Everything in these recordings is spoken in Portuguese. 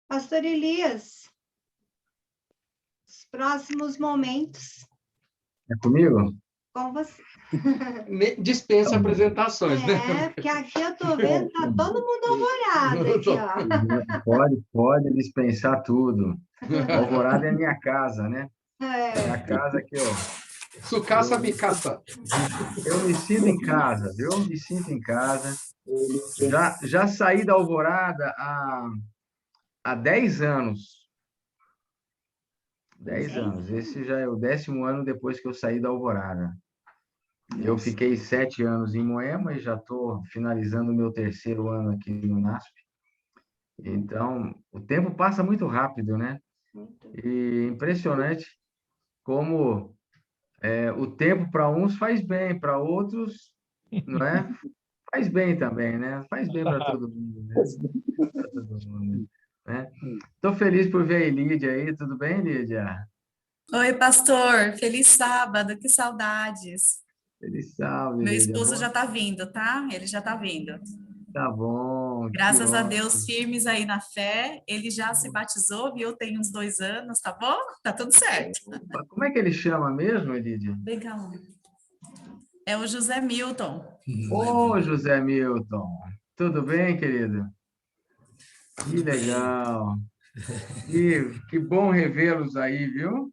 Pastor Elias, os próximos momentos É comigo? com você. Dispensa apresentações, né? Porque aqui eu tô vendo, tá todo mundo alvorado aqui, ó. Pode dispensar tudo. Alvorada é minha casa, né? É a casa que Sucaça, bicaça. eu me sinto em casa, viu? Me sinto em casa. Já saí da Alvorada há 10 anos. 10 anos. Esse já é o 10º ano depois que eu saí da Alvorada. Eu fiquei 7 anos em Moema e já estou finalizando o meu 3º ano aqui no NASP. Então, o tempo passa muito rápido, né? E impressionante como o tempo para uns faz bem, para outros, não é? Faz bem também, né? Faz bem para todo mundo, né? Pra todo mundo, né? Estou feliz por ver a Lídia aí. Tudo bem, Lídia? Oi, pastor. Feliz sábado. Que saudades. Feliz salve, Meu Lídia. esposo já tá vindo, tá? Ele já tá vindo. Tá bom, que Graças a ótimo. Deus, firmes aí na fé. Ele já se batizou, viu? Tem uns 2 anos, tá bom? Tá tudo certo. Como é que ele chama mesmo, Lídia? Vem cá. É o José Milton. Ô, José Milton. Tudo bem, querido? Que legal. Que bom revê-los aí, viu?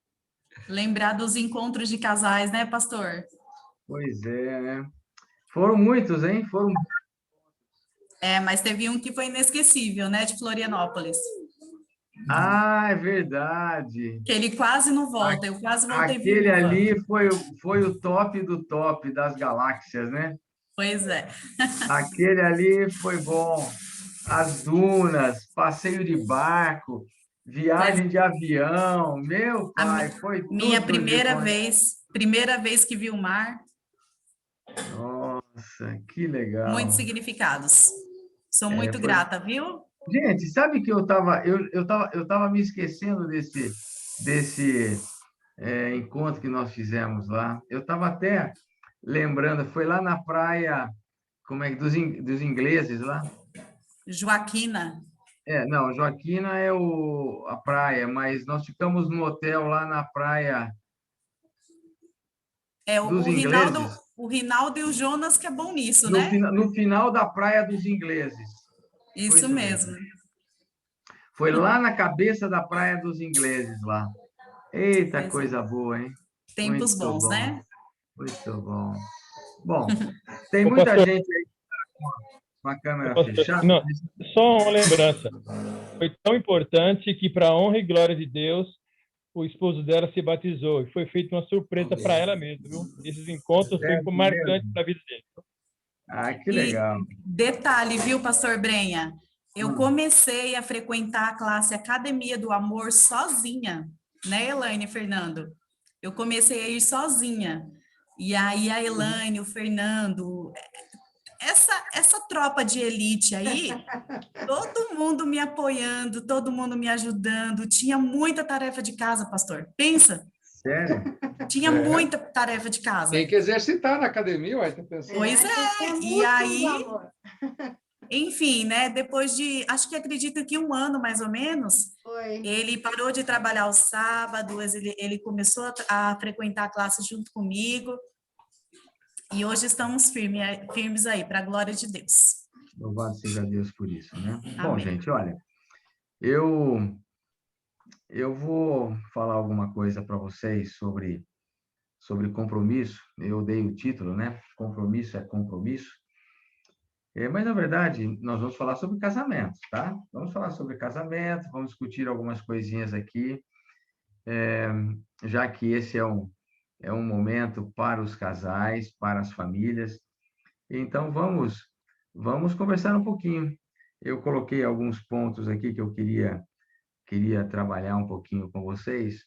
Lembrar dos encontros de casais, né, pastor? Pois é, né? Foram muitos, hein? Foram. Mas teve um que foi inesquecível, né, de Florianópolis. Ah, é verdade. Que ele quase não volta, eu quase voltei Aquele viúva. ali foi o top do top das galáxias, né? Pois é. Aquele ali foi bom. As dunas, passeio de barco, viagem de avião. Meu pai, foi Minha tudo de bom. primeira vez que vi o mar, Nossa, que legal. muitos significados. Sou muito grata, viu? Gente, sabe que eu tava me esquecendo desse encontro que nós fizemos lá. Eu estava até lembrando, foi lá na praia, como é que dos ingleses lá? Joaquina. Não, Joaquina é a praia, mas nós ficamos no hotel lá na praia dos ingleses. O Rinaldo e o Jonas que é bom nisso, No, né? no final da praia dos ingleses. Isso mesmo. Foi lá na cabeça da praia dos ingleses lá. Eita, coisa boa, hein? Tempos Muito bons, bom, né? muito bom. Bom, tem Ô, muita pastor, gente aí com a câmera pastor, fechada. não, só uma lembrança. Foi tão importante que, para a honra e glória de Deus, o esposo dela se batizou. E foi feita uma surpresa para ela mesma, viu? Esses encontros Sério foi marcante mesmo? para a vida dele. Ah, que E legal. detalhe, viu, pastor Brenha? Eu comecei a frequentar a classe Academia do Amor sozinha, né, Elaine e Fernando? Eu comecei a ir sozinha. E aí a Elaine, o Fernando, essa tropa de elite aí, todo mundo me apoiando, todo mundo me ajudando. Tinha muita tarefa de casa, pastor. Pensa, Sério? tinha muita tarefa de casa. Tem que exercitar na academia, ué, tá pensando? Pois é, e aí, enfim, né, depois de, acho que acredito que 1 ano, mais ou menos, ele parou de trabalhar aos sábados, ele começou a frequentar a classe junto comigo, e hoje estamos firmes aí, para a glória de Deus. Louvado seja Deus por isso, né? Bom, Amém. gente, olha, eu vou falar alguma coisa para vocês sobre compromisso. Eu dei o título, né? Compromisso é compromisso. Mas, na verdade, nós vamos falar sobre casamento, tá? Vamos falar sobre casamento, vamos discutir algumas coisinhas aqui, já que esse é um momento para os casais, para as famílias. Então, vamos conversar um pouquinho. Eu coloquei alguns pontos aqui que eu queria trabalhar um pouquinho com vocês.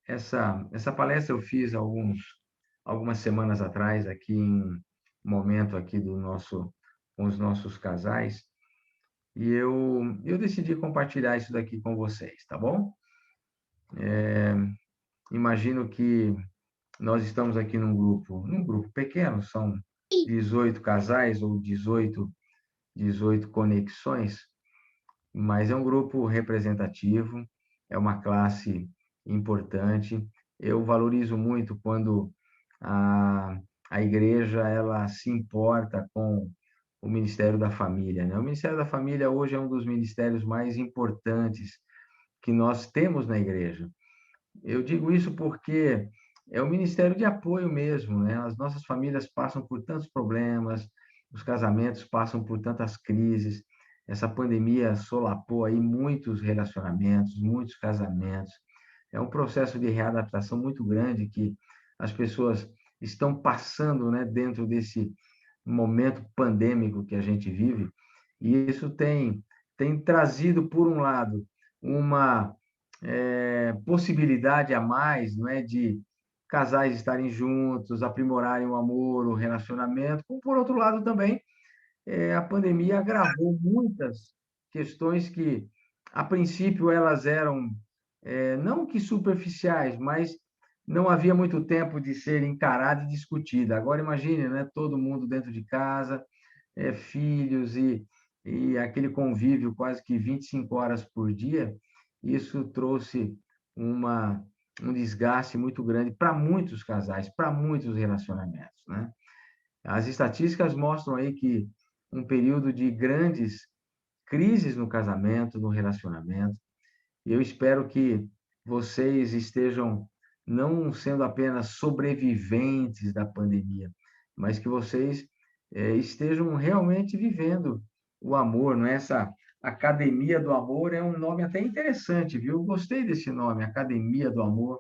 Essa palestra eu fiz algumas semanas atrás, aqui em um momento aqui com os nossos casais, e eu decidi compartilhar isso daqui com vocês, tá bom? Imagino que nós estamos aqui num grupo pequeno, são 18 casais ou 18 conexões, mas é um grupo representativo, é uma classe importante. Eu valorizo muito quando a igreja ela se importa com o Ministério da Família, né? O Ministério da Família hoje é um dos ministérios mais importantes que nós temos na igreja. Eu digo isso porque é o ministério de apoio mesmo, né? As nossas famílias passam por tantos problemas, os casamentos passam por tantas crises. Essa pandemia solapou aí muitos relacionamentos, muitos casamentos. É um processo de readaptação muito grande que as pessoas estão passando, né, dentro desse momento pandêmico que a gente vive. E isso tem trazido, por um lado, uma possibilidade a mais, não é, de casais estarem juntos, aprimorarem o amor, o relacionamento. Como, por outro lado, também, a pandemia agravou muitas questões que, a princípio, elas eram, não que superficiais, mas não havia muito tempo de ser encarada e discutida. Agora, imagine, né, todo mundo dentro de casa, filhos e aquele convívio quase que 25 horas por dia, isso trouxe um desgaste muito grande para muitos casais, para muitos relacionamentos, né? As estatísticas mostram aí que um período de grandes crises no casamento, no relacionamento, e eu espero que vocês estejam não sendo apenas sobreviventes da pandemia, mas que vocês estejam realmente vivendo o amor, não é? Essa Academia do Amor é um nome até interessante, viu? Gostei desse nome, Academia do Amor.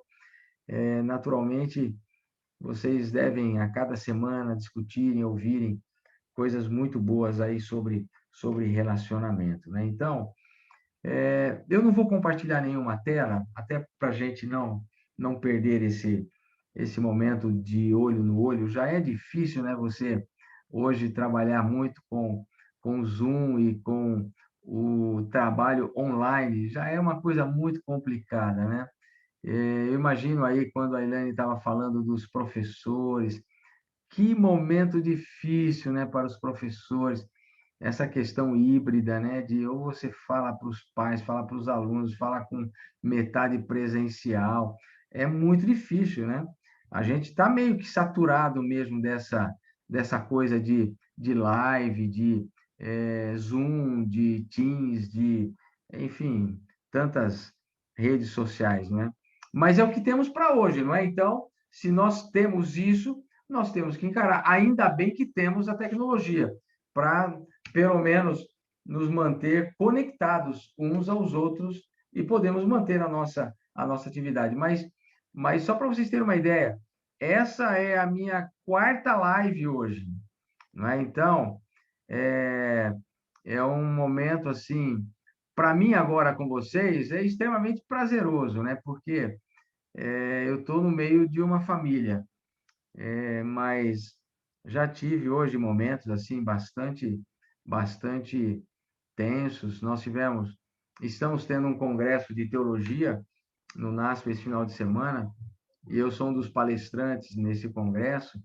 Naturalmente, vocês devem a cada semana discutirem, ouvirem coisas muito boas aí sobre relacionamento, né? Então, eu não vou compartilhar nenhuma tela, até para a gente não perder esse momento de olho no olho. Já é difícil, né, você hoje trabalhar muito com o Zoom e com o trabalho online, já é uma coisa muito complicada, né? Eu imagino aí quando a Elaine estava falando dos professores, que momento difícil, né, para os professores, essa questão híbrida, né, de ou você fala para os pais, fala para os alunos, fala com metade presencial, é muito difícil, né? A gente está meio que saturado mesmo dessa coisa de live, de Zoom, de Teams, enfim, tantas redes sociais, né? Mas é o que temos para hoje, não é? Então, se nós temos isso, nós temos que encarar. Ainda bem que temos a tecnologia para, pelo menos, nos manter conectados uns aos outros e podemos manter a nossa atividade. Mas só para vocês terem uma ideia, essa é a minha quarta live hoje, não é? Então, é um momento, assim, para mim agora com vocês, é extremamente prazeroso, né? Porque eu estou no meio de uma família, mas já tive hoje momentos assim bastante tensos. Estamos tendo um congresso de teologia no NASP esse final de semana, e eu sou um dos palestrantes nesse congresso,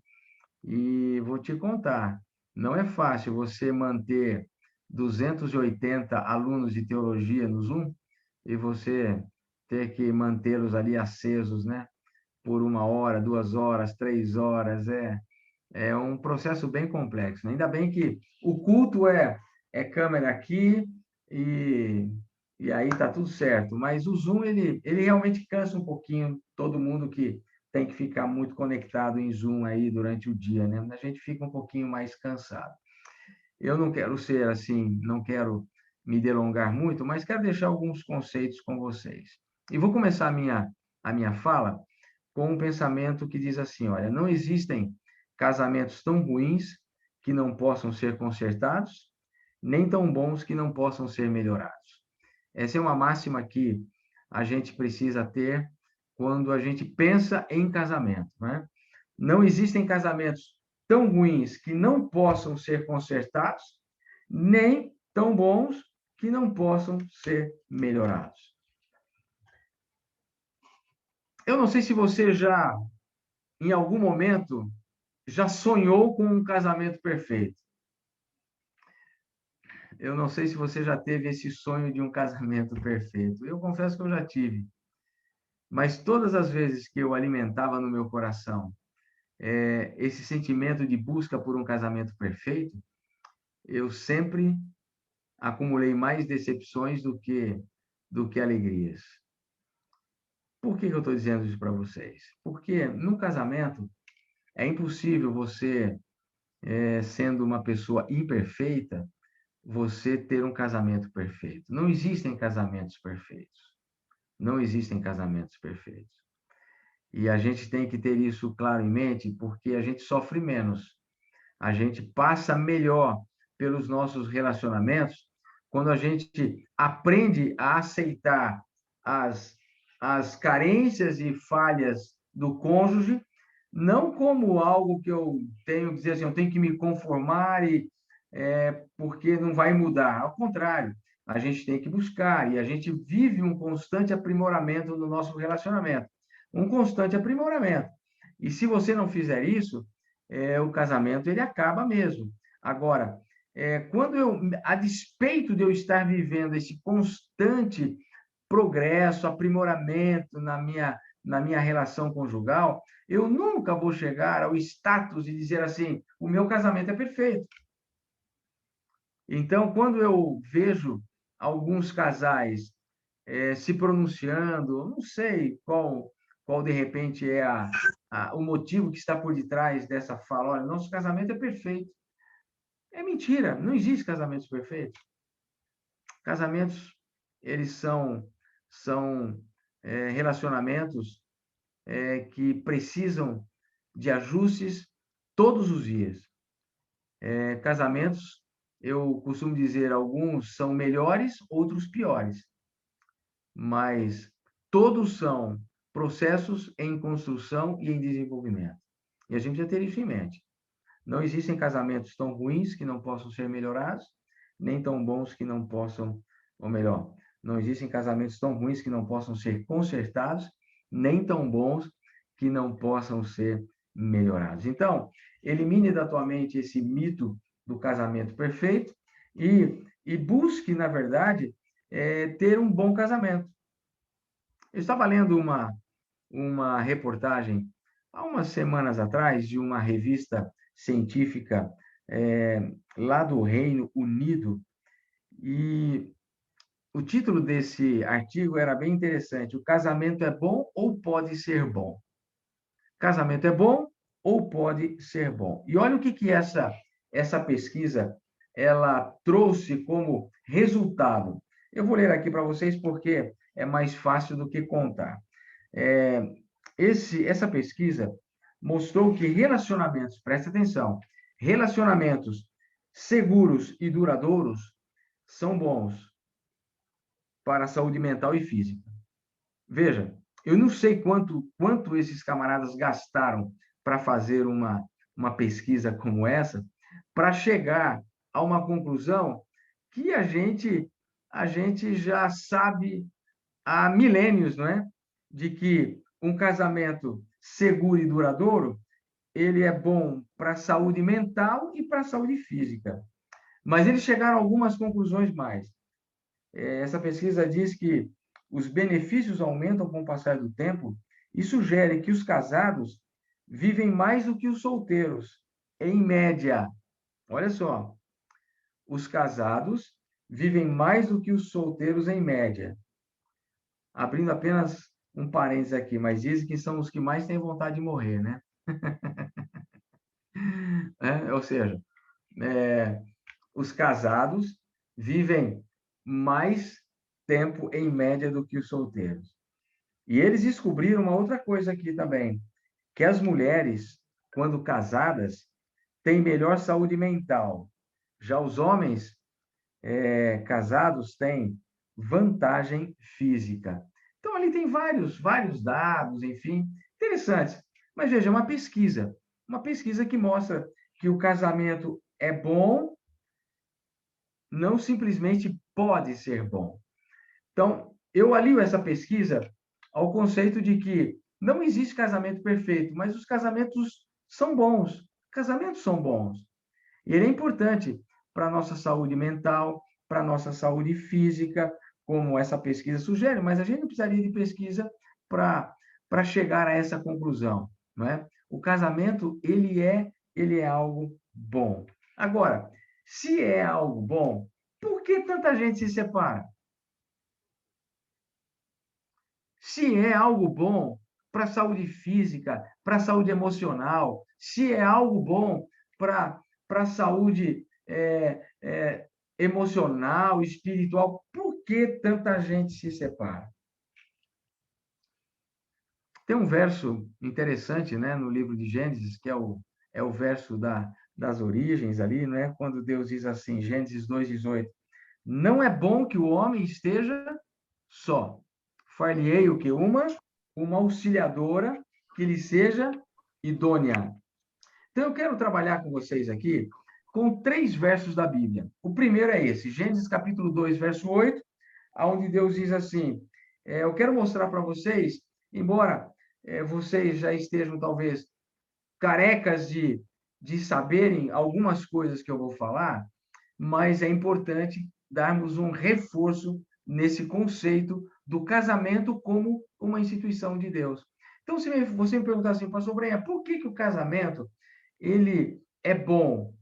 e vou te contar, não é fácil você manter 280 alunos de teologia no Zoom e você ter que mantê-los ali acesos, né? Por 1 hora, 2 horas, 3 horas, é um processo bem complexo, né? Ainda bem que o culto é câmera aqui e aí tá tudo certo, mas o Zoom, ele realmente cansa um pouquinho todo mundo que tem que ficar muito conectado em Zoom aí durante o dia, né? A gente fica um pouquinho mais cansado. Eu não quero ser assim, não quero me delongar muito, mas quero deixar alguns conceitos com vocês. E vou começar a minha fala com um pensamento que diz assim, olha, não existem casamentos tão ruins que não possam ser consertados, nem tão bons que não possam ser melhorados. Essa é uma máxima que a gente precisa ter quando a gente pensa em casamento, né? Não existem casamentos tão ruins que não possam ser consertados, nem tão bons que não possam ser melhorados. Eu não sei se você já, em algum momento, já sonhou com um casamento perfeito? Eu não sei se você já teve esse sonho de um casamento perfeito. Eu confesso que eu já tive. Mas todas as vezes que eu alimentava no meu coração esse sentimento de busca por um casamento perfeito, eu sempre acumulei mais decepções do que alegrias. Por que eu estou dizendo isso para vocês? Porque no casamento é impossível você, sendo uma pessoa imperfeita, você ter um casamento perfeito. Não existem casamentos perfeitos. Não existem casamentos perfeitos. E a gente tem que ter isso claro em mente, porque a gente sofre menos. A gente passa melhor pelos nossos relacionamentos quando a gente aprende a aceitar as carências e falhas do cônjuge, não como algo que eu tenho que dizer assim, eu tenho que me conformar porque não vai mudar. Ao contrário, a gente tem que buscar e a gente vive um constante aprimoramento no nosso relacionamento. Um constante aprimoramento. E se você não fizer isso, o casamento ele acaba mesmo. Agora, a despeito de eu estar vivendo esse constante progresso, aprimoramento na minha relação conjugal, eu nunca vou chegar ao status de dizer assim, o meu casamento é perfeito. Então, quando eu vejo alguns casais se pronunciando, não sei qual de repente é o motivo que está por detrás dessa fala, olha, nosso casamento é perfeito. É mentira, não existe casamentos perfeitos. Casamentos, eles são relacionamentos que precisam de ajustes todos os dias. Casamentos, eu costumo dizer, alguns são melhores, outros piores. Mas todos são processos em construção e em desenvolvimento. E a gente já ter isso em mente. Não existem casamentos tão ruins que não possam ser melhorados, nem tão bons que não possam, ou melhor, não existem casamentos tão ruins que não possam ser consertados, nem tão bons que não possam ser melhorados. Então, elimine da tua mente esse mito do casamento perfeito e busque, na verdade, ter um bom casamento. Eu estava lendo uma reportagem há umas semanas atrás de uma revista científica lá do Reino Unido e o título desse artigo era bem interessante. O casamento é bom ou pode ser bom? Casamento é bom ou pode ser bom? E olha o que essa pesquisa ela trouxe como resultado. Eu vou ler aqui para vocês porque é mais fácil do que contar. Essa pesquisa mostrou que relacionamentos, presta atenção, relacionamentos seguros e duradouros são bons para a saúde mental e física. Veja, eu não sei quanto esses camaradas gastaram para fazer uma pesquisa como essa, para chegar a uma conclusão que a gente já sabe há milênios, não é? De que um casamento seguro e duradouro, ele é bom para a saúde mental e para a saúde física. Mas eles chegaram a algumas conclusões mais. Essa pesquisa diz que os benefícios aumentam com o passar do tempo e sugere que os casados vivem mais do que os solteiros, em média. Olha só, os casados vivem mais do que os solteiros em média. Abrindo apenas um parênteses aqui, mas dizem que são os que mais têm vontade de morrer, né? Ou seja, os casados vivem mais tempo em média do que os solteiros. E eles descobriram uma outra coisa aqui também, que as mulheres, quando casadas, têm melhor saúde mental. Já os homens casados têm vantagem física. Então, ali tem vários dados, enfim, interessantes. Mas veja, uma pesquisa que mostra que o casamento é bom, não simplesmente pode ser bom. Então, eu alio essa pesquisa ao conceito de que não existe casamento perfeito, mas os casamentos são bons. Casamentos são bons. E ele é importante para a nossa saúde mental, para a nossa saúde física, como essa pesquisa sugere, mas a gente não precisaria de pesquisa para chegar a essa conclusão, não é? O casamento, ele é algo bom. Agora, se é algo bom, por que tanta gente se separa? Se é algo bom para a saúde física, para a saúde emocional, se é algo bom para a saúde emocional, espiritual, por que tanta gente se separa? Tem um verso interessante, né, no livro de Gênesis, que é o verso das origens ali, né, quando Deus diz assim, Gênesis 2:18, não é bom que o homem esteja só. Far-lhe-ei o que? Uma auxiliadora que lhe seja idônea. Então, eu quero trabalhar com vocês aqui com 3 versos da Bíblia. O primeiro é esse, Gênesis capítulo 2, verso 8, onde Deus diz assim, eu quero mostrar para vocês, embora vocês já estejam, talvez, carecas de saberem algumas coisas que eu vou falar, mas é importante darmos um reforço nesse conceito do casamento como uma instituição de Deus. Então, se você me perguntar assim, pastor Brenha, por que o casamento ele é bom?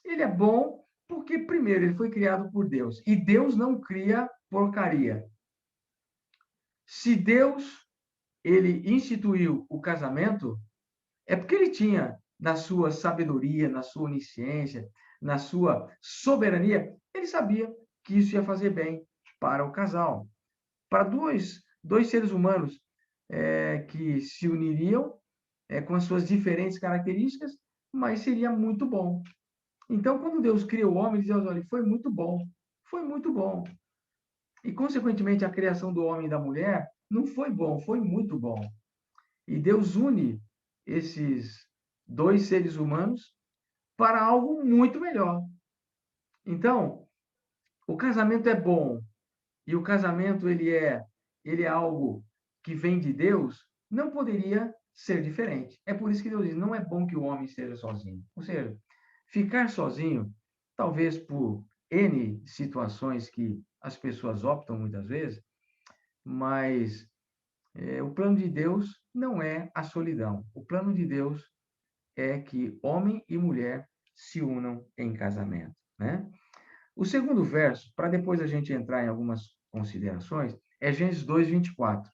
Ele é bom porque, primeiro, ele foi criado por Deus. E Deus não cria porcaria. Se Deus ele instituiu o casamento, é porque ele tinha, na sua sabedoria, na sua onisciência, na sua soberania, ele sabia que isso ia fazer bem para o casal. Para dois seres humanos que se uniriam com as suas diferentes características, mas seria muito bom. Então, quando Deus cria o homem, ele diz, olha, foi muito bom, foi muito bom. E, consequentemente, a criação do homem e da mulher não foi bom, foi muito bom. E Deus une esses 2 seres humanos para algo muito melhor. Então, o casamento é bom, e o casamento ele é algo que vem de Deus, não poderia ser diferente. É por isso que Deus diz, não é bom que o homem esteja sozinho. Ou seja, ficar sozinho, talvez por N situações que as pessoas optam muitas vezes, mas o plano de Deus não é a solidão. O plano de Deus é que homem e mulher se unam em casamento, né? O segundo verso, para depois a gente entrar em algumas considerações, é Gênesis 2:24.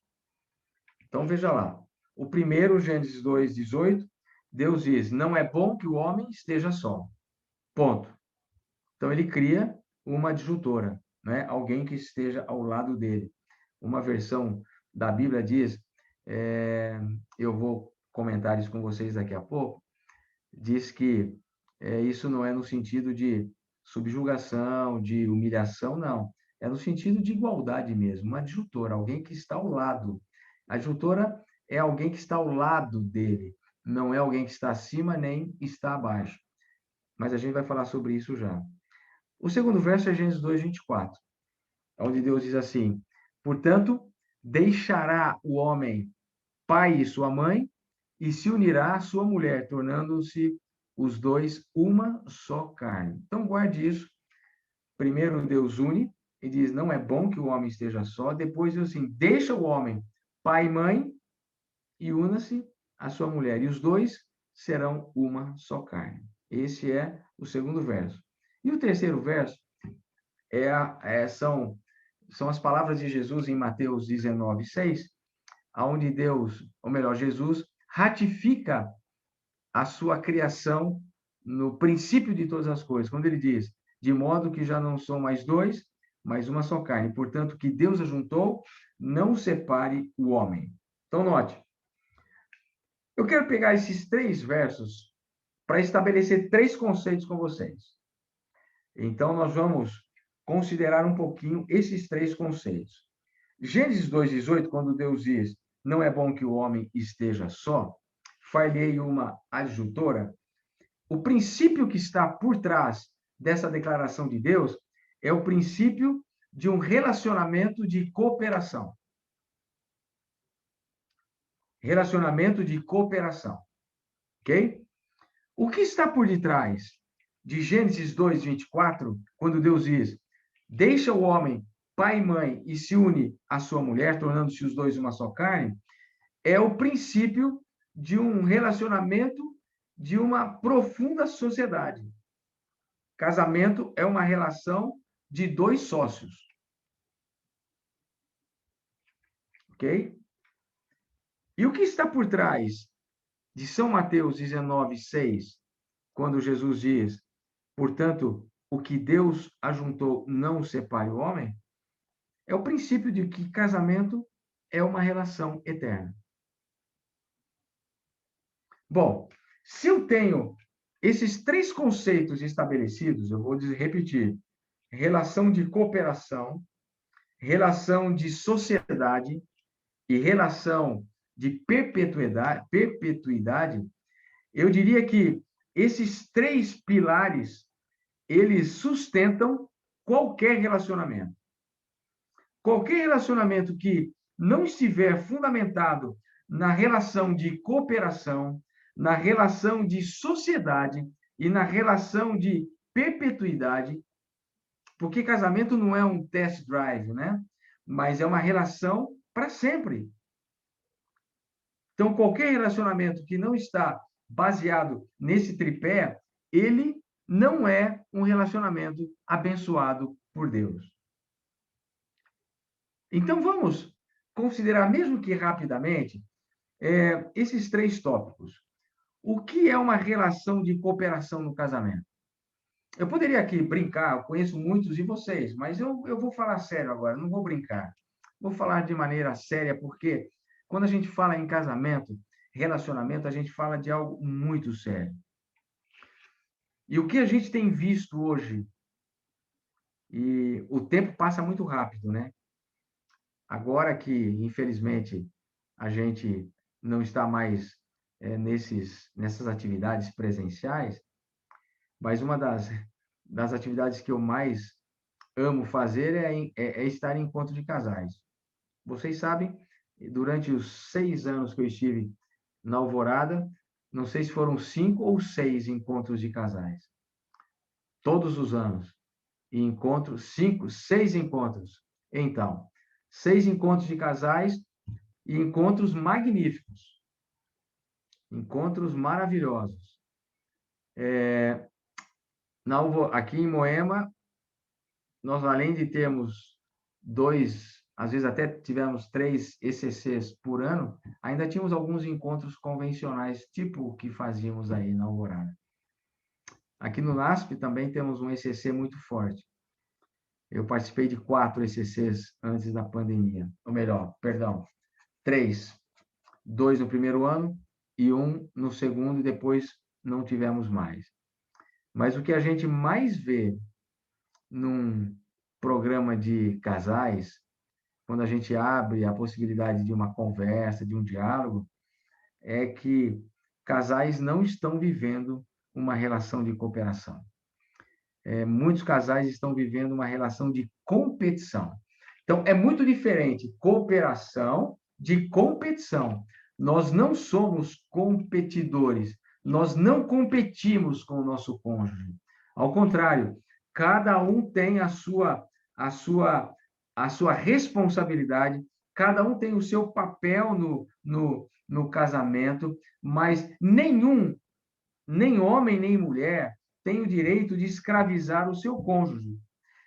Então, veja lá. O primeiro, Gênesis 2:18, Deus diz, não é bom que o homem esteja só. Ponto. Então, ele cria uma adjutora, né? Alguém que esteja ao lado dele. Uma versão da Bíblia diz, eu vou comentar isso com vocês daqui a pouco, diz que isso não é no sentido de subjugação, de humilhação, não. É no sentido de igualdade mesmo, uma adjutora, alguém que está ao lado. A adjutora é alguém que está ao lado dele, não é alguém que está acima nem está abaixo. Mas a gente vai falar sobre isso já. O segundo verso é Gênesis 2:24, onde Deus diz assim, portanto, deixará o homem pai e sua mãe, e se unirá à sua mulher, tornando-se os dois uma só carne. Então, guarde isso. Primeiro, Deus une e diz, não é bom que o homem esteja só. Depois, diz assim, deixa o homem pai e mãe e una-se à sua mulher. E os dois serão uma só carne. Esse é o segundo verso. E o terceiro verso são as palavras de Jesus em Mateus 19:6, onde Deus, ou melhor, Jesus, ratifica a sua criação no princípio de todas as coisas, quando ele diz, de modo que já não são mais 2, mas uma só carne. Portanto, que Deus ajuntou, não separe o homem. Então, note. Eu quero pegar esses 3 versos para estabelecer 3 conceitos com vocês. Então, nós vamos considerar um pouquinho esses 3 conceitos. Gênesis 2:18, quando Deus diz, não é bom que o homem esteja só, far-lhe-ei uma adjutora. O princípio que está por trás dessa declaração de Deus é o princípio de um relacionamento de cooperação. Relacionamento de cooperação. Ok? O que está por detrás de Gênesis 2, 24, quando Deus diz: deixa o homem, pai e mãe, e se une à sua mulher, tornando-se os dois uma só carne, é o princípio de um relacionamento de uma profunda sociedade. Casamento é uma relação de dois sócios. Ok? E o que está por trás de São Mateus 19, 6, quando Jesus diz: portanto, o que Deus ajuntou não separe o homem, é o princípio de que casamento é uma relação eterna. Bom, se eu tenho esses três conceitos estabelecidos, eu vou repetir: relação de cooperação, relação de sociedade e relação de perpetuidade, eu diria que esses três pilares, eles sustentam qualquer relacionamento. Qualquer relacionamento que não estiver fundamentado na relação de cooperação, na relação de sociedade e na relação de perpetuidade, porque casamento não é um test drive, né? Mas é uma relação para sempre. Então, qualquer relacionamento que não está baseado nesse tripé, ele não é um relacionamento abençoado por Deus. Então, vamos considerar, mesmo que rapidamente, esses três tópicos. O que é uma relação de cooperação no casamento? Eu poderia aqui brincar, eu conheço muitos de vocês, mas eu vou falar sério agora, não vou brincar. Vou falar de maneira séria, porque quando a gente fala em casamento, relacionamento, a gente fala de algo muito sério. E o que a gente tem visto hoje, e o tempo passa muito rápido, né? Agora que, infelizmente, a gente não está mais nessas atividades presenciais, mas uma das atividades que eu mais amo fazer é estar em encontro de casais. Vocês sabem, durante os 6 anos que eu estive na Alvorada, não sei se foram 5 ou 6 encontros de casais. Todos os anos. E encontros, 6 encontros. Então, 6 encontros de casais e encontros magníficos. Encontros maravilhosos. Aqui em Moema, nós, além de termos 2, às vezes até tivemos 3 ECCs por ano, ainda tínhamos alguns encontros convencionais, tipo o que fazíamos aí na Alvorada. Aqui no NASP também temos um ECC muito forte. Eu participei de 4 ECCs antes da pandemia. Ou melhor, perdão, 3. 2 no primeiro ano e 1 no segundo, e depois não tivemos mais. Mas o que a gente mais vê num programa de casais, quando a gente abre a possibilidade de uma conversa, de um diálogo, é que casais não estão vivendo uma relação de cooperação. Muitos casais estão vivendo uma relação de competição. Então, é muito diferente cooperação de competição. Nós não somos competidores, nós não competimos com o nosso cônjuge. Ao contrário, cada um tem a sua responsabilidade, cada um tem o seu papel no casamento, mas nem homem nem mulher tem o direito de escravizar o seu cônjuge.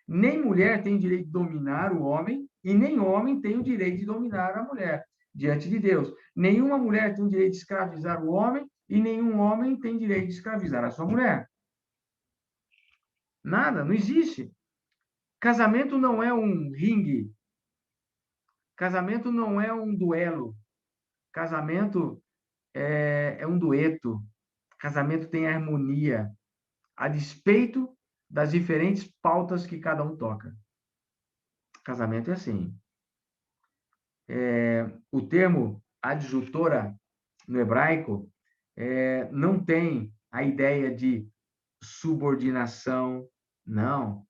Nem mulher tem o direito de dominar o homem e nem homem tem o direito de dominar a mulher diante de Deus. Nenhuma mulher tem o direito de escravizar o homem e nenhum homem tem direito de escravizar a sua mulher. Nada, não existe. Casamento não é um ringue. Casamento não é um duelo. Casamento é um dueto. Casamento tem harmonia, a despeito das diferentes pautas que cada um toca. Casamento é assim. O termo adjutora no hebraico não tem a ideia de subordinação, não.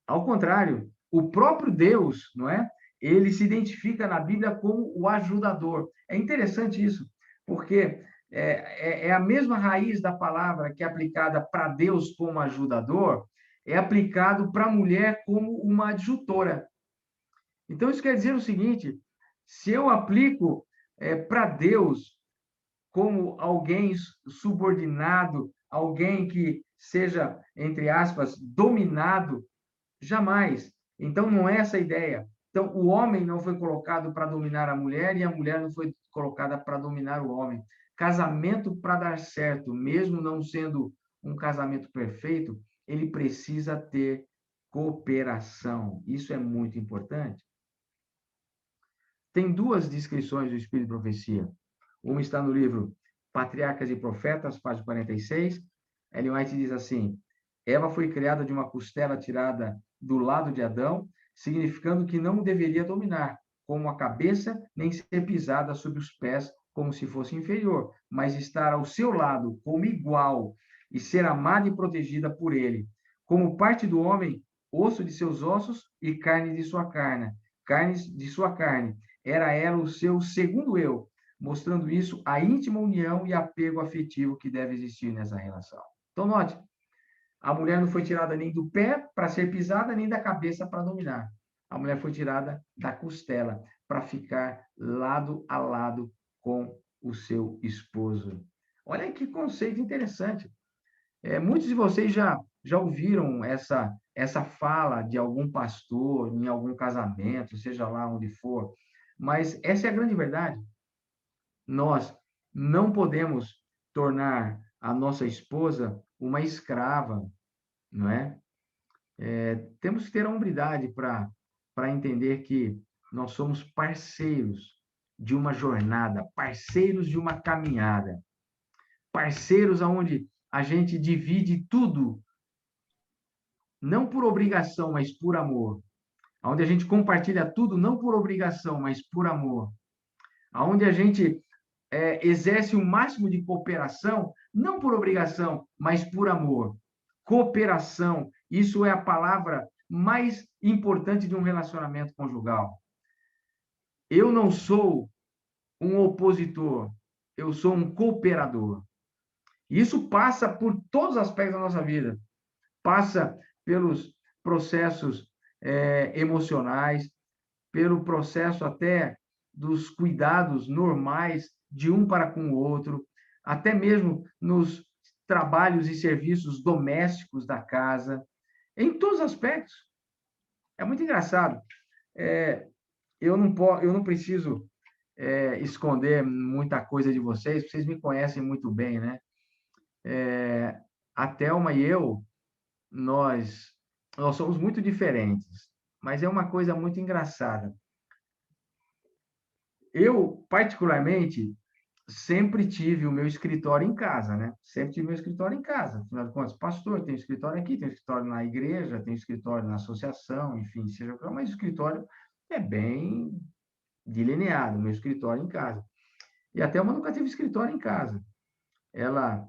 Ao contrário, o próprio Deus, não é? Ele se identifica na Bíblia como o ajudador. É interessante isso, porque é a mesma raiz da palavra que é aplicada para Deus como ajudador, é aplicado para a mulher como uma adjutora. Então, isso quer dizer o seguinte, se eu aplico para Deus como alguém subordinado, alguém que seja, entre aspas, dominado, jamais. Então, não é essa a ideia. Então, o homem não foi colocado para dominar a mulher e a mulher não foi colocada para dominar o homem. Casamento, para dar certo, mesmo não sendo um casamento perfeito, ele precisa ter cooperação. Isso é muito importante. Tem duas descrições do Espírito de Profecia. Uma está no livro Patriarcas e Profetas, página 46. Ellen White diz assim: Eva foi criada de uma costela tirada do lado de Adão, significando que não o deveria dominar, como a cabeça, nem ser pisada sob os pés, como se fosse inferior, mas estar ao seu lado como igual e ser amada e protegida por ele, como parte do homem, osso de seus ossos e carne de sua carne. Era ela o seu segundo eu, mostrando isso a íntima união e apego afetivo que deve existir nessa relação. Então, note, a mulher não foi tirada nem do pé para ser pisada, nem da cabeça para dominar. A mulher foi tirada da costela para ficar lado a lado com o seu esposo. Olha que conceito interessante. Muitos de vocês já ouviram essa fala de algum pastor em algum casamento, seja lá onde for, mas essa é a grande verdade. Nós não podemos tornar a nossa esposa uma escrava, não é? Temos que ter a hombridade para entender que nós somos parceiros de uma jornada, parceiros de uma caminhada, parceiros aonde a gente divide tudo, não por obrigação, mas por amor, aonde a gente compartilha tudo, não por obrigação, mas por amor, aonde a gente exerce o máximo de cooperação, não por obrigação, mas por amor. Cooperação, isso é a palavra mais importante de um relacionamento conjugal. Eu não sou um opositor, eu sou um cooperador. Isso passa por todos os aspectos da nossa vida. Passa pelos processos emocionais, pelo processo até dos cuidados normais de um para com o outro, até mesmo nos trabalhos e serviços domésticos da casa, em todos os aspectos. É muito engraçado. Eu não preciso esconder muita coisa de vocês me conhecem muito bem, né? A Thelma e eu, nós somos muito diferentes, mas é uma coisa muito engraçada. Eu, particularmente, sempre tive o meu escritório em casa, né? Sempre tive meu escritório em casa. Afinal de contas, pastor, tem escritório aqui, tem escritório na igreja, tem escritório na associação, enfim, seja o que for, mas o escritório é bem delineado, meu escritório em casa. E a Thelma nunca teve escritório em casa. Ela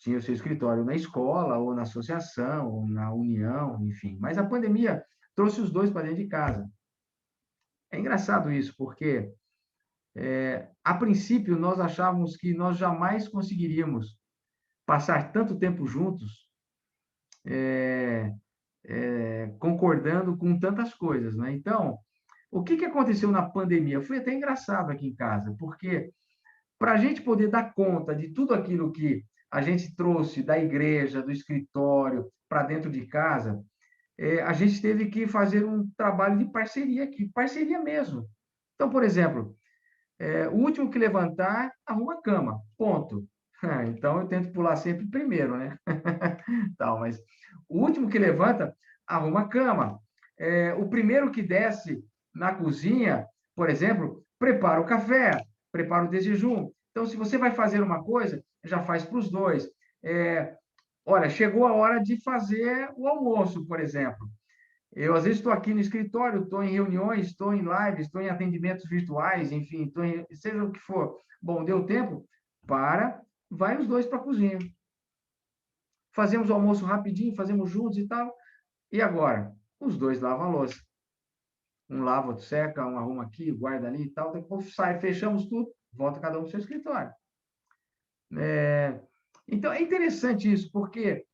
tinha o seu escritório na escola, ou na associação, ou na união, enfim. Mas a pandemia trouxe os dois para dentro de casa. É engraçado isso, porque, a princípio, nós achávamos que nós jamais conseguiríamos passar tanto tempo juntos, concordando com tantas coisas, né? Então, o que aconteceu na pandemia? Foi até engraçado aqui em casa, porque para a gente poder dar conta de tudo aquilo que a gente trouxe da igreja, do escritório, para dentro de casa, a gente teve que fazer um trabalho de parceria aqui, parceria mesmo. Então, por exemplo, o último que levantar, arruma a cama, ponto. Então, eu tento pular sempre primeiro, né? Então, mas o último que levanta, arruma a cama. O primeiro que desce na cozinha, por exemplo, prepara o café, prepara o desjejum. Então, se você vai fazer uma coisa, já faz para os dois. Olha, chegou a hora de fazer o almoço, por exemplo. Eu, às vezes, estou aqui no escritório, estou em reuniões, estou em lives, estou em atendimentos virtuais, enfim, seja o que for. Bom, deu tempo? Vai os dois para a cozinha. Fazemos o almoço rapidinho, fazemos juntos e tal. E agora? Os dois lavam a louça. um lava, outro seca, um arruma aqui, guarda ali e tal, depois sai, fechamos tudo, volta cada um para o seu escritório. Então, é interessante isso, porque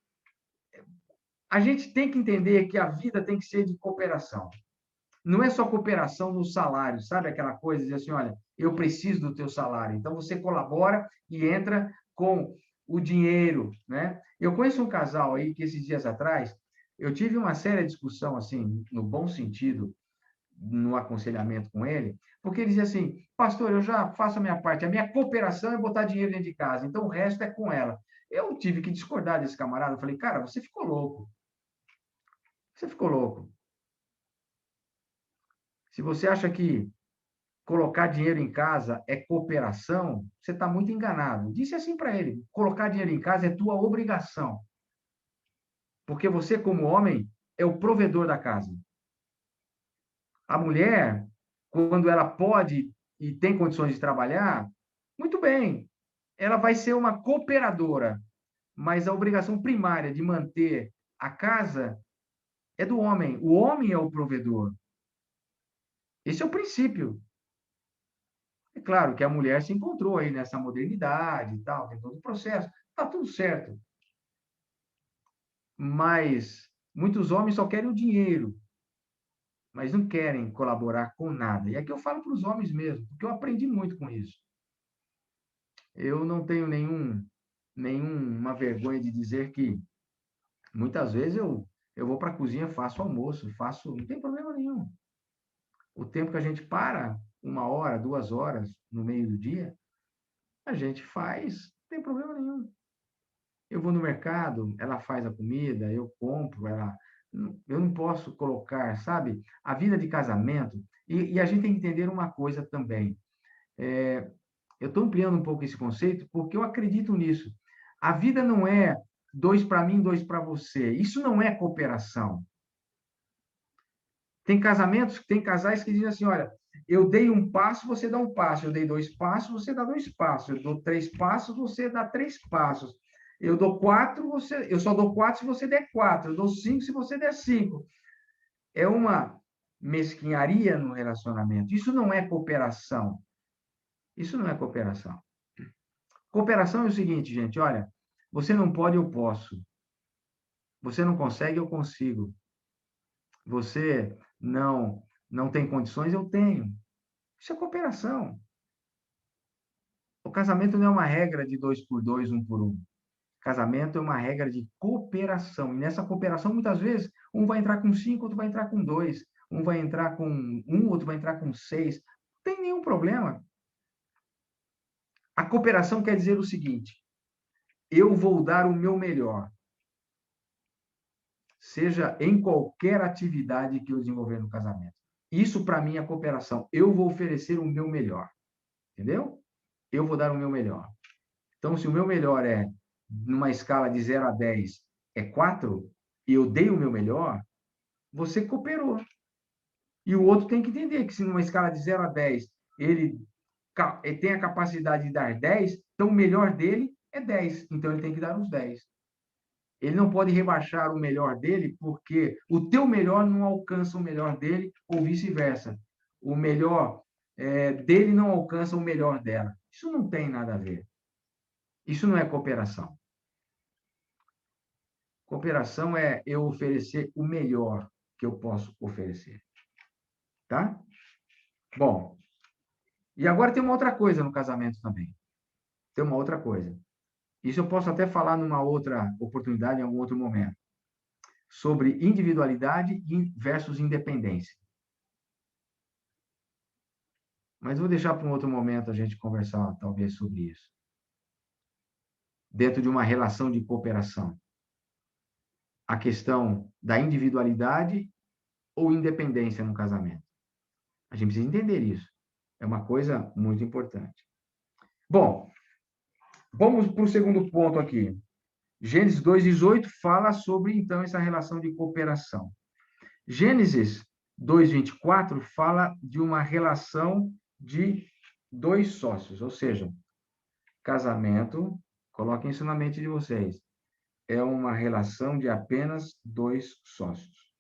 a gente tem que entender que a vida tem que ser de cooperação. Não é só cooperação no salário, sabe aquela coisa de assim, olha, eu preciso do teu salário. Então, você colabora e entra com o dinheiro, né? Eu conheço um casal aí que esses dias atrás, eu tive uma séria discussão, assim, no bom sentido, no aconselhamento com ele, porque ele dizia assim, pastor, eu já faço a minha parte, a minha cooperação é botar dinheiro dentro de casa, então o resto é com ela. Eu tive que discordar desse camarada, eu falei, cara, você ficou louco. Você ficou louco. Se você acha que colocar dinheiro em casa é cooperação, você está muito enganado. Disse assim para ele: colocar dinheiro em casa é tua obrigação. Porque você, como homem, é o provedor da casa. A mulher, quando ela pode e tem condições de trabalhar, muito bem, ela vai ser uma cooperadora, mas a obrigação primária de manter a casa é do homem. O homem é o provedor. Esse é o princípio. É claro que a mulher se encontrou aí nessa modernidade e tal, tem todo o processo, está tudo certo. Mas muitos homens só querem o dinheiro, mas não querem colaborar com nada. E aqui eu falo para os homens mesmo, porque eu aprendi muito com isso. Eu não tenho nenhuma vergonha de dizer que muitas vezes eu vou para a cozinha, faço almoço, não tem problema nenhum. O tempo que a gente para, 1 hora, 2 horas no meio do dia, a gente faz, não tem problema nenhum. Eu vou no mercado, ela faz a comida, eu compro, eu não posso colocar, sabe? A vida de casamento, e a gente tem que entender uma coisa também. Eu estou ampliando um pouco esse conceito porque eu acredito nisso. A vida não é 2 para mim, 2 para você. Isso não é cooperação. Tem casais que dizem assim, olha, eu dei um passo, você dá um passo. Eu dei 2 passos, você dá 2 passos. Eu dou 3 passos, você dá 3 passos. Eu dou 4, eu só dou 4 se você der 4. Eu dou 5 se você der 5. É uma mesquinharia no relacionamento. Isso não é cooperação. Isso não é cooperação. Cooperação é o seguinte, gente, olha, você não pode, eu posso. Você não consegue, eu consigo. Você não tem condições, eu tenho. Isso é cooperação. O casamento não é uma regra de 2 por 2, 1 por 1. Casamento é uma regra de cooperação. E nessa cooperação, muitas vezes, um vai entrar com 5, outro vai entrar com 2. Um vai entrar com 1, outro vai entrar com 6. Não tem nenhum problema. A cooperação quer dizer o seguinte: eu vou dar o meu melhor. Seja em qualquer atividade que eu desenvolver no casamento. Isso, para mim, é cooperação. Eu vou oferecer o meu melhor. Entendeu? Eu vou dar o meu melhor. Então, se o meu melhor é, numa escala de 0 a 10, é 4, e eu dei o meu melhor, você cooperou. E o outro tem que entender que se numa escala de 0 a 10, ele tem a capacidade de dar 10, então o melhor dele é 10. Então, ele tem que dar os 10. Ele não pode rebaixar o melhor dele, porque o teu melhor não alcança o melhor dele, ou vice-versa. O melhor dele não alcança o melhor dela. Isso não tem nada a ver. Isso não é cooperação. Cooperação é eu oferecer o melhor que eu posso oferecer. Tá? Bom, e agora tem uma outra coisa no casamento também. Tem uma outra coisa. Isso eu posso até falar numa outra oportunidade, em algum outro momento. Sobre individualidade versus independência. Mas vou deixar para um outro momento a gente conversar, talvez, sobre isso. Dentro de uma relação de cooperação. A questão da individualidade ou independência no casamento. A gente precisa entender isso. É uma coisa muito importante. Bom, vamos para o segundo ponto aqui. Gênesis 2:18 fala sobre, então, essa relação de cooperação. Gênesis 2:24 fala de uma relação de 2 sócios, ou seja, casamento, coloquem isso na mente de vocês, é uma relação de apenas 2 sócios.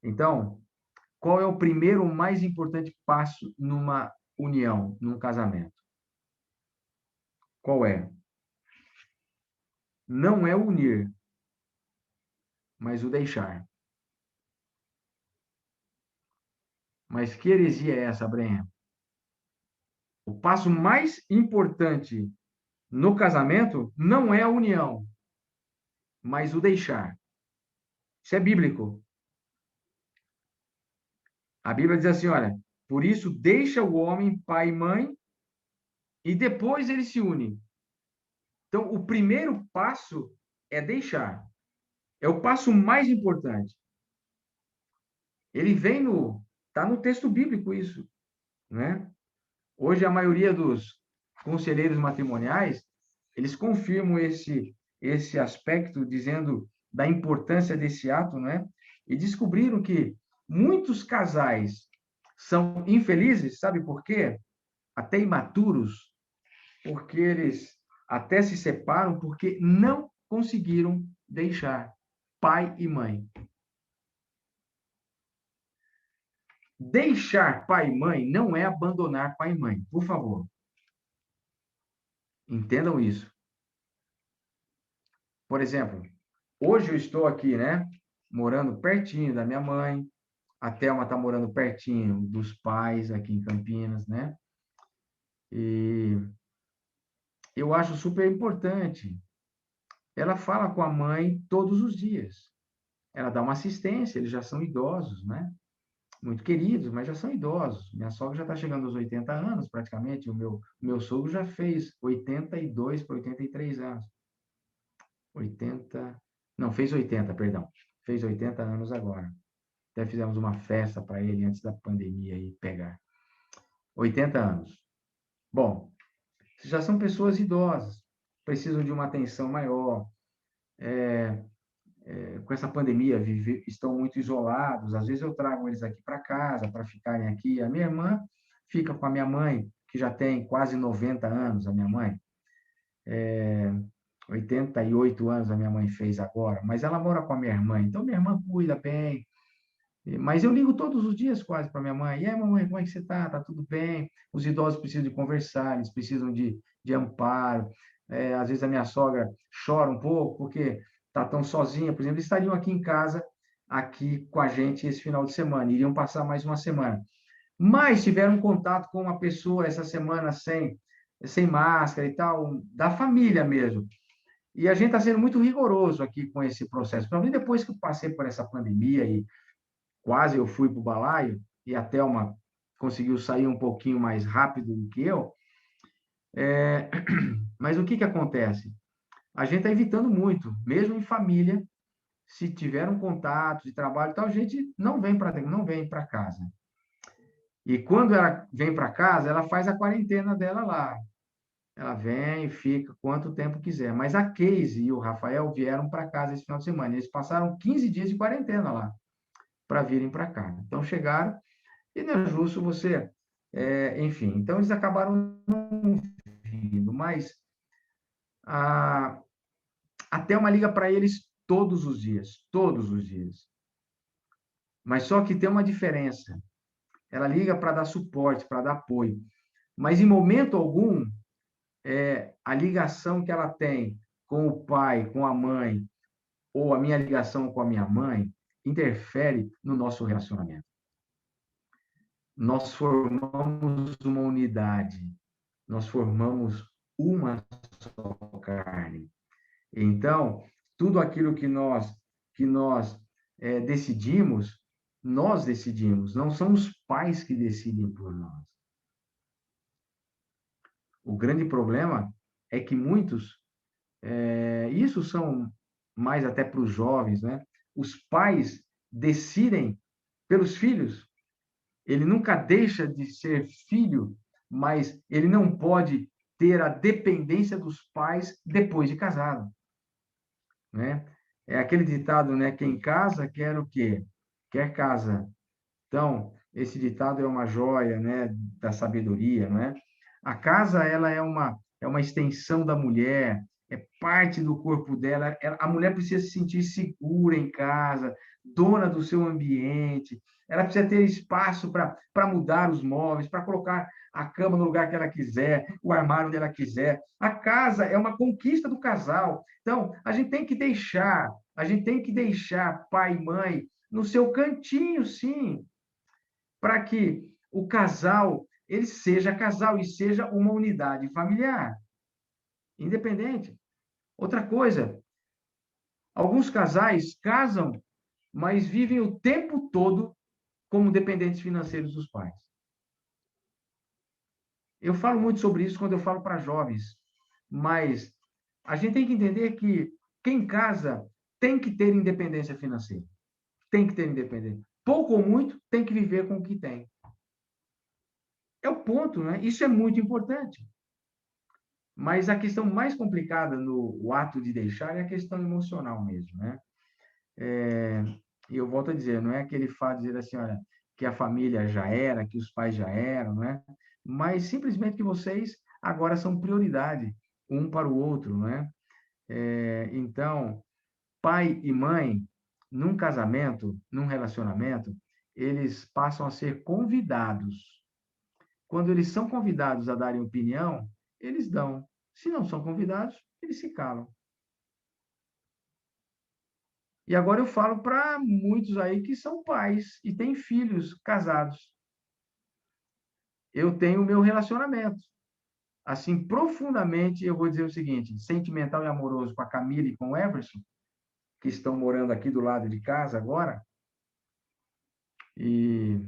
Então, qual é o primeiro mais importante passo numa união, num casamento? Qual é? Não é unir, mas o deixar. Mas que heresia é essa, Brenha? O passo mais importante no casamento não é a união, mas o deixar. Isso é bíblico. A Bíblia diz assim, olha, por isso deixa o homem pai e mãe e depois ele se une. Então, o primeiro passo é deixar. É o passo mais importante. Ele vem tá no texto bíblico isso, né? Hoje a maioria dos conselheiros matrimoniais, eles confirmam esse aspecto dizendo da importância desse ato, né? E descobriram que muitos casais são infelizes, sabe por quê? Até imaturos, porque eles até se separam porque não conseguiram deixar pai e mãe. Deixar pai e mãe não é abandonar pai e mãe, por favor. Entendam isso. Por exemplo, hoje eu estou aqui, né, morando pertinho da minha mãe, a Thelma está morando pertinho dos pais aqui em Campinas, né? E eu acho super importante. Ela fala com a mãe todos os dias. Ela dá uma assistência, eles já são idosos, né? Muito queridos, mas já são idosos. Minha sogra já está chegando aos 80 anos, praticamente. O meu sogro já fez 82 para 83 anos. 80... Não, fez 80, perdão. Fez 80 anos agora. Até fizemos uma festa para ele antes da pandemia aí pegar. 80 anos. Bom, já são pessoas idosas, precisam de uma atenção maior. Com essa pandemia, estão muito isolados. Às vezes eu trago eles aqui para casa, para ficarem aqui. A minha irmã fica com a minha mãe, que já tem quase 90 anos, a minha mãe. 88 anos a minha mãe fez agora, mas ela mora com a minha irmã, então minha irmã cuida bem. Mas eu ligo todos os dias quase para minha mãe. E aí, mamãe, como é que você está? Está tudo bem? Os idosos precisam de conversar, eles precisam de amparo. Às vezes a minha sogra chora um pouco porque está tão sozinha. Por exemplo, eles estariam aqui em casa, aqui com a gente esse final de semana. Iriam passar mais uma semana. Mas tiveram contato com uma pessoa essa semana sem máscara e tal, da família mesmo. E a gente está sendo muito rigoroso aqui com esse processo. Principalmente depois que eu passei por essa pandemia e quase eu fui para o balaio, e a Thelma conseguiu sair um pouquinho mais rápido do que eu. Mas o que acontece? A gente está evitando muito, mesmo em família, se tiver um contato de trabalho e tal, a gente não vem para casa. E quando ela vem para casa, ela faz a quarentena dela lá. Ela vem e fica quanto tempo quiser. Mas a Casey e o Rafael vieram para casa esse final de semana. Eles passaram 15 dias de quarentena lá, para virem para cá. Então, chegaram, e não é justo você... enfim, então eles acabaram não vindo, mas a Thelma liga para eles todos os dias. Mas só que tem uma diferença. Ela liga para dar suporte, para dar apoio. Mas, em momento algum, a ligação que ela tem com o pai, com a mãe, ou a minha ligação com a minha mãe, interfere no nosso relacionamento. Nós formamos uma unidade, nós formamos uma só carne. Então, tudo aquilo que nós decidimos, nós decidimos, não são os pais que decidem por nós. O grande problema é que muitos, isso são mais até para os jovens, né? Os pais decidem pelos filhos. Ele nunca deixa de ser filho, mas ele não pode ter a dependência dos pais depois de casado, né? É aquele ditado, né? Quem casa quer o quê? Quer casa. Então, esse ditado é uma joia, né, da sabedoria, né? A casa, ela é uma extensão da mulher, é parte do corpo dela. A mulher precisa se sentir segura em casa, dona do seu ambiente, ela precisa ter espaço para mudar os móveis, para colocar a cama no lugar que ela quiser, o armário onde ela quiser. A casa é uma conquista do casal. Então, a gente tem que deixar pai e mãe no seu cantinho, sim, para que o casal ele seja casal e seja uma unidade familiar, independente. Outra coisa, alguns casais casam, mas vivem o tempo todo como dependentes financeiros dos pais. Eu falo muito sobre isso quando eu falo para jovens, mas a gente tem que entender que quem casa tem que ter independência financeira. Tem que ter independência. Pouco ou muito, tem que viver com o que tem. É o ponto, né? Isso é muito importante. Mas a questão mais complicada no ato de deixar é a questão emocional mesmo, né? E eu volto a dizer, não é aquele fato de dizer assim, olha, que a família já era, que os pais já eram, não é? Mas simplesmente que vocês agora são prioridade um para o outro, não é? Então, pai e mãe, num casamento, num relacionamento, eles passam a ser convidados. Quando eles são convidados a darem opinião, eles dão. Se não são convidados, eles se calam. E agora eu falo para muitos aí que são pais e têm filhos casados. Eu tenho o meu relacionamento. Assim, profundamente, eu vou dizer o seguinte, sentimental e amoroso com a Camila e com o Everson, que estão morando aqui do lado de casa agora, e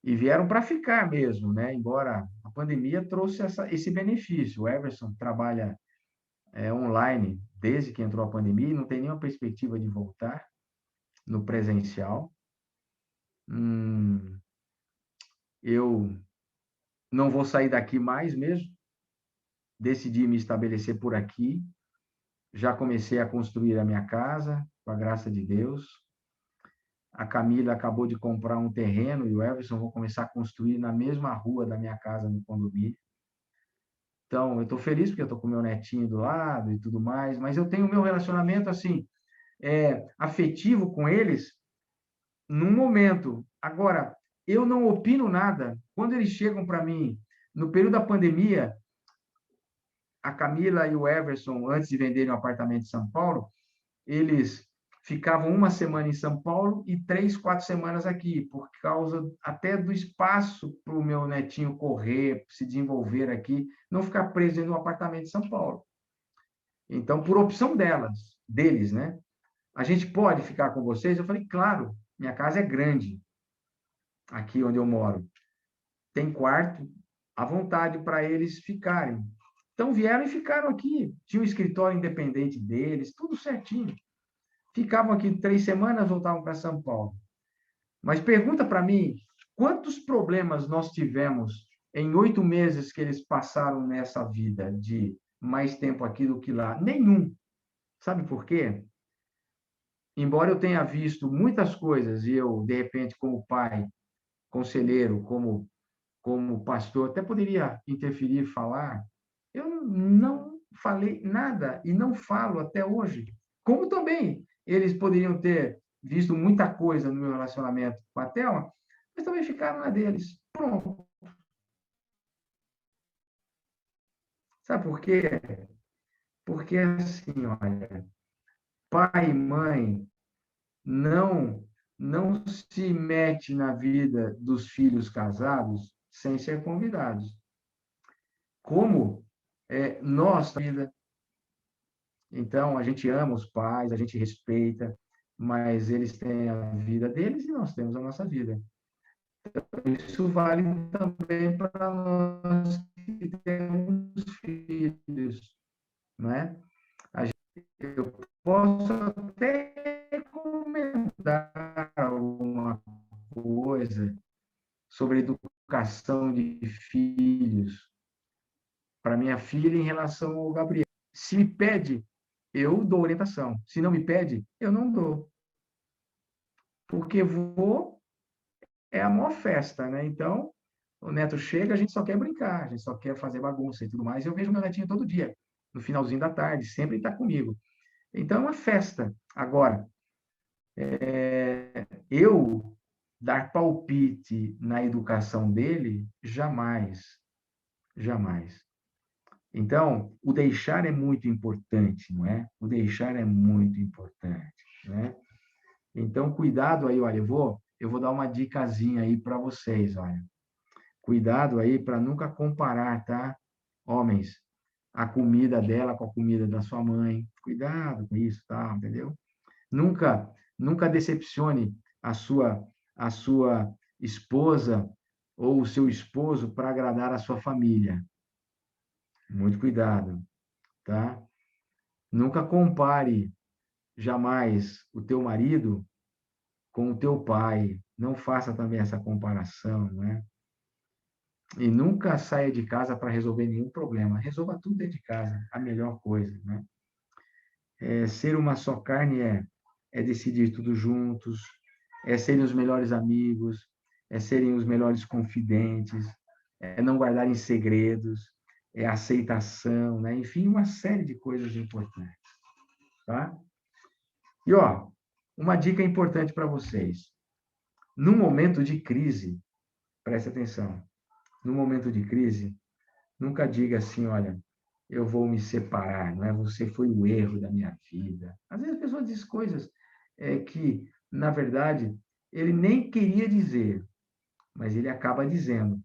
vieram para ficar mesmo, né? Embora a pandemia trouxe esse benefício. O Everson trabalha online desde que entrou a pandemia e não tem nenhuma perspectiva de voltar no presencial. Eu não vou sair daqui mais mesmo. Decidi me estabelecer por aqui. Já comecei a construir a minha casa, com a graça de Deus. A Camila acabou de comprar um terreno e o Everson vão começar a construir na mesma rua da minha casa, no condomínio. Então, eu estou feliz porque eu estou com meu netinho do lado e tudo mais, mas eu tenho o meu relacionamento, assim, afetivo com eles num momento. Agora, eu não opino nada. Quando eles chegam para mim, no período da pandemia, a Camila e o Everson, antes de venderem um apartamento em São Paulo, eles ficavam uma semana em São Paulo e 3, 4 semanas aqui, por causa até do espaço para o meu netinho correr, se desenvolver aqui, não ficar preso no apartamento em São Paulo. Então, por opção deles, né? A gente pode ficar com vocês? Eu falei, claro, minha casa é grande, aqui onde eu moro. Tem quarto à vontade para eles ficarem. Então, vieram e ficaram aqui. Tinha um escritório independente deles, tudo certinho. Ficavam aqui 3 semanas, voltavam para São Paulo. Mas pergunta para mim, quantos problemas nós tivemos em 8 meses que eles passaram nessa vida de mais tempo aqui do que lá? Nenhum. Sabe por quê? Embora eu tenha visto muitas coisas e eu, de repente, como pai, conselheiro, como pastor, até poderia interferir, falar, eu não falei nada e não falo até hoje. Como também eles poderiam ter visto muita coisa no meu relacionamento com a Thelma, mas também ficaram na deles. Pronto. Sabe por quê? Porque, assim, olha, pai e mãe não se mete na vida dos filhos casados sem ser convidados. Como nós, vida. Então, a gente ama os pais, a gente respeita, mas eles têm a vida deles e nós temos a nossa vida. Então, isso vale também para nós que temos filhos, não é? Eu posso até recomendar alguma coisa sobre educação de filhos para minha filha em relação ao Gabriel. Se me pede, eu dou orientação. Se não me pede, eu não dou. Porque é a maior festa, né? Então, o neto chega, a gente só quer brincar, a gente só quer fazer bagunça e tudo mais. Eu vejo meu netinho todo dia, no finalzinho da tarde, sempre está comigo. Então, é uma festa. Agora, Eu dar palpite na educação dele, jamais, jamais. Então, o deixar é muito importante, não é? O deixar é muito importante, né? Então, cuidado aí, olha, eu vou dar uma dicasinha aí para vocês, olha. Cuidado aí para nunca comparar, tá? Homens, a comida dela com a comida da sua mãe. Cuidado com isso, tá? Entendeu? Nunca decepcione a sua esposa ou o seu esposo para agradar a sua família. Muito cuidado, tá? Nunca compare jamais o teu marido com o teu pai. Não faça também essa comparação, né? E nunca saia de casa para resolver nenhum problema. Resolva tudo dentro de casa, a melhor coisa, né? Ser uma só carne é decidir tudo juntos, é serem os melhores amigos, é serem os melhores confidentes, é não guardarem segredos, é aceitação, né? Enfim, uma série de coisas importantes, tá? E, ó, uma dica importante para vocês. No momento de crise, preste atenção, no momento de crise, nunca diga assim, olha, eu vou me separar, não é? Você foi o erro da minha vida. Às vezes a pessoa diz coisas que, na verdade, ele nem queria dizer, mas ele acaba dizendo.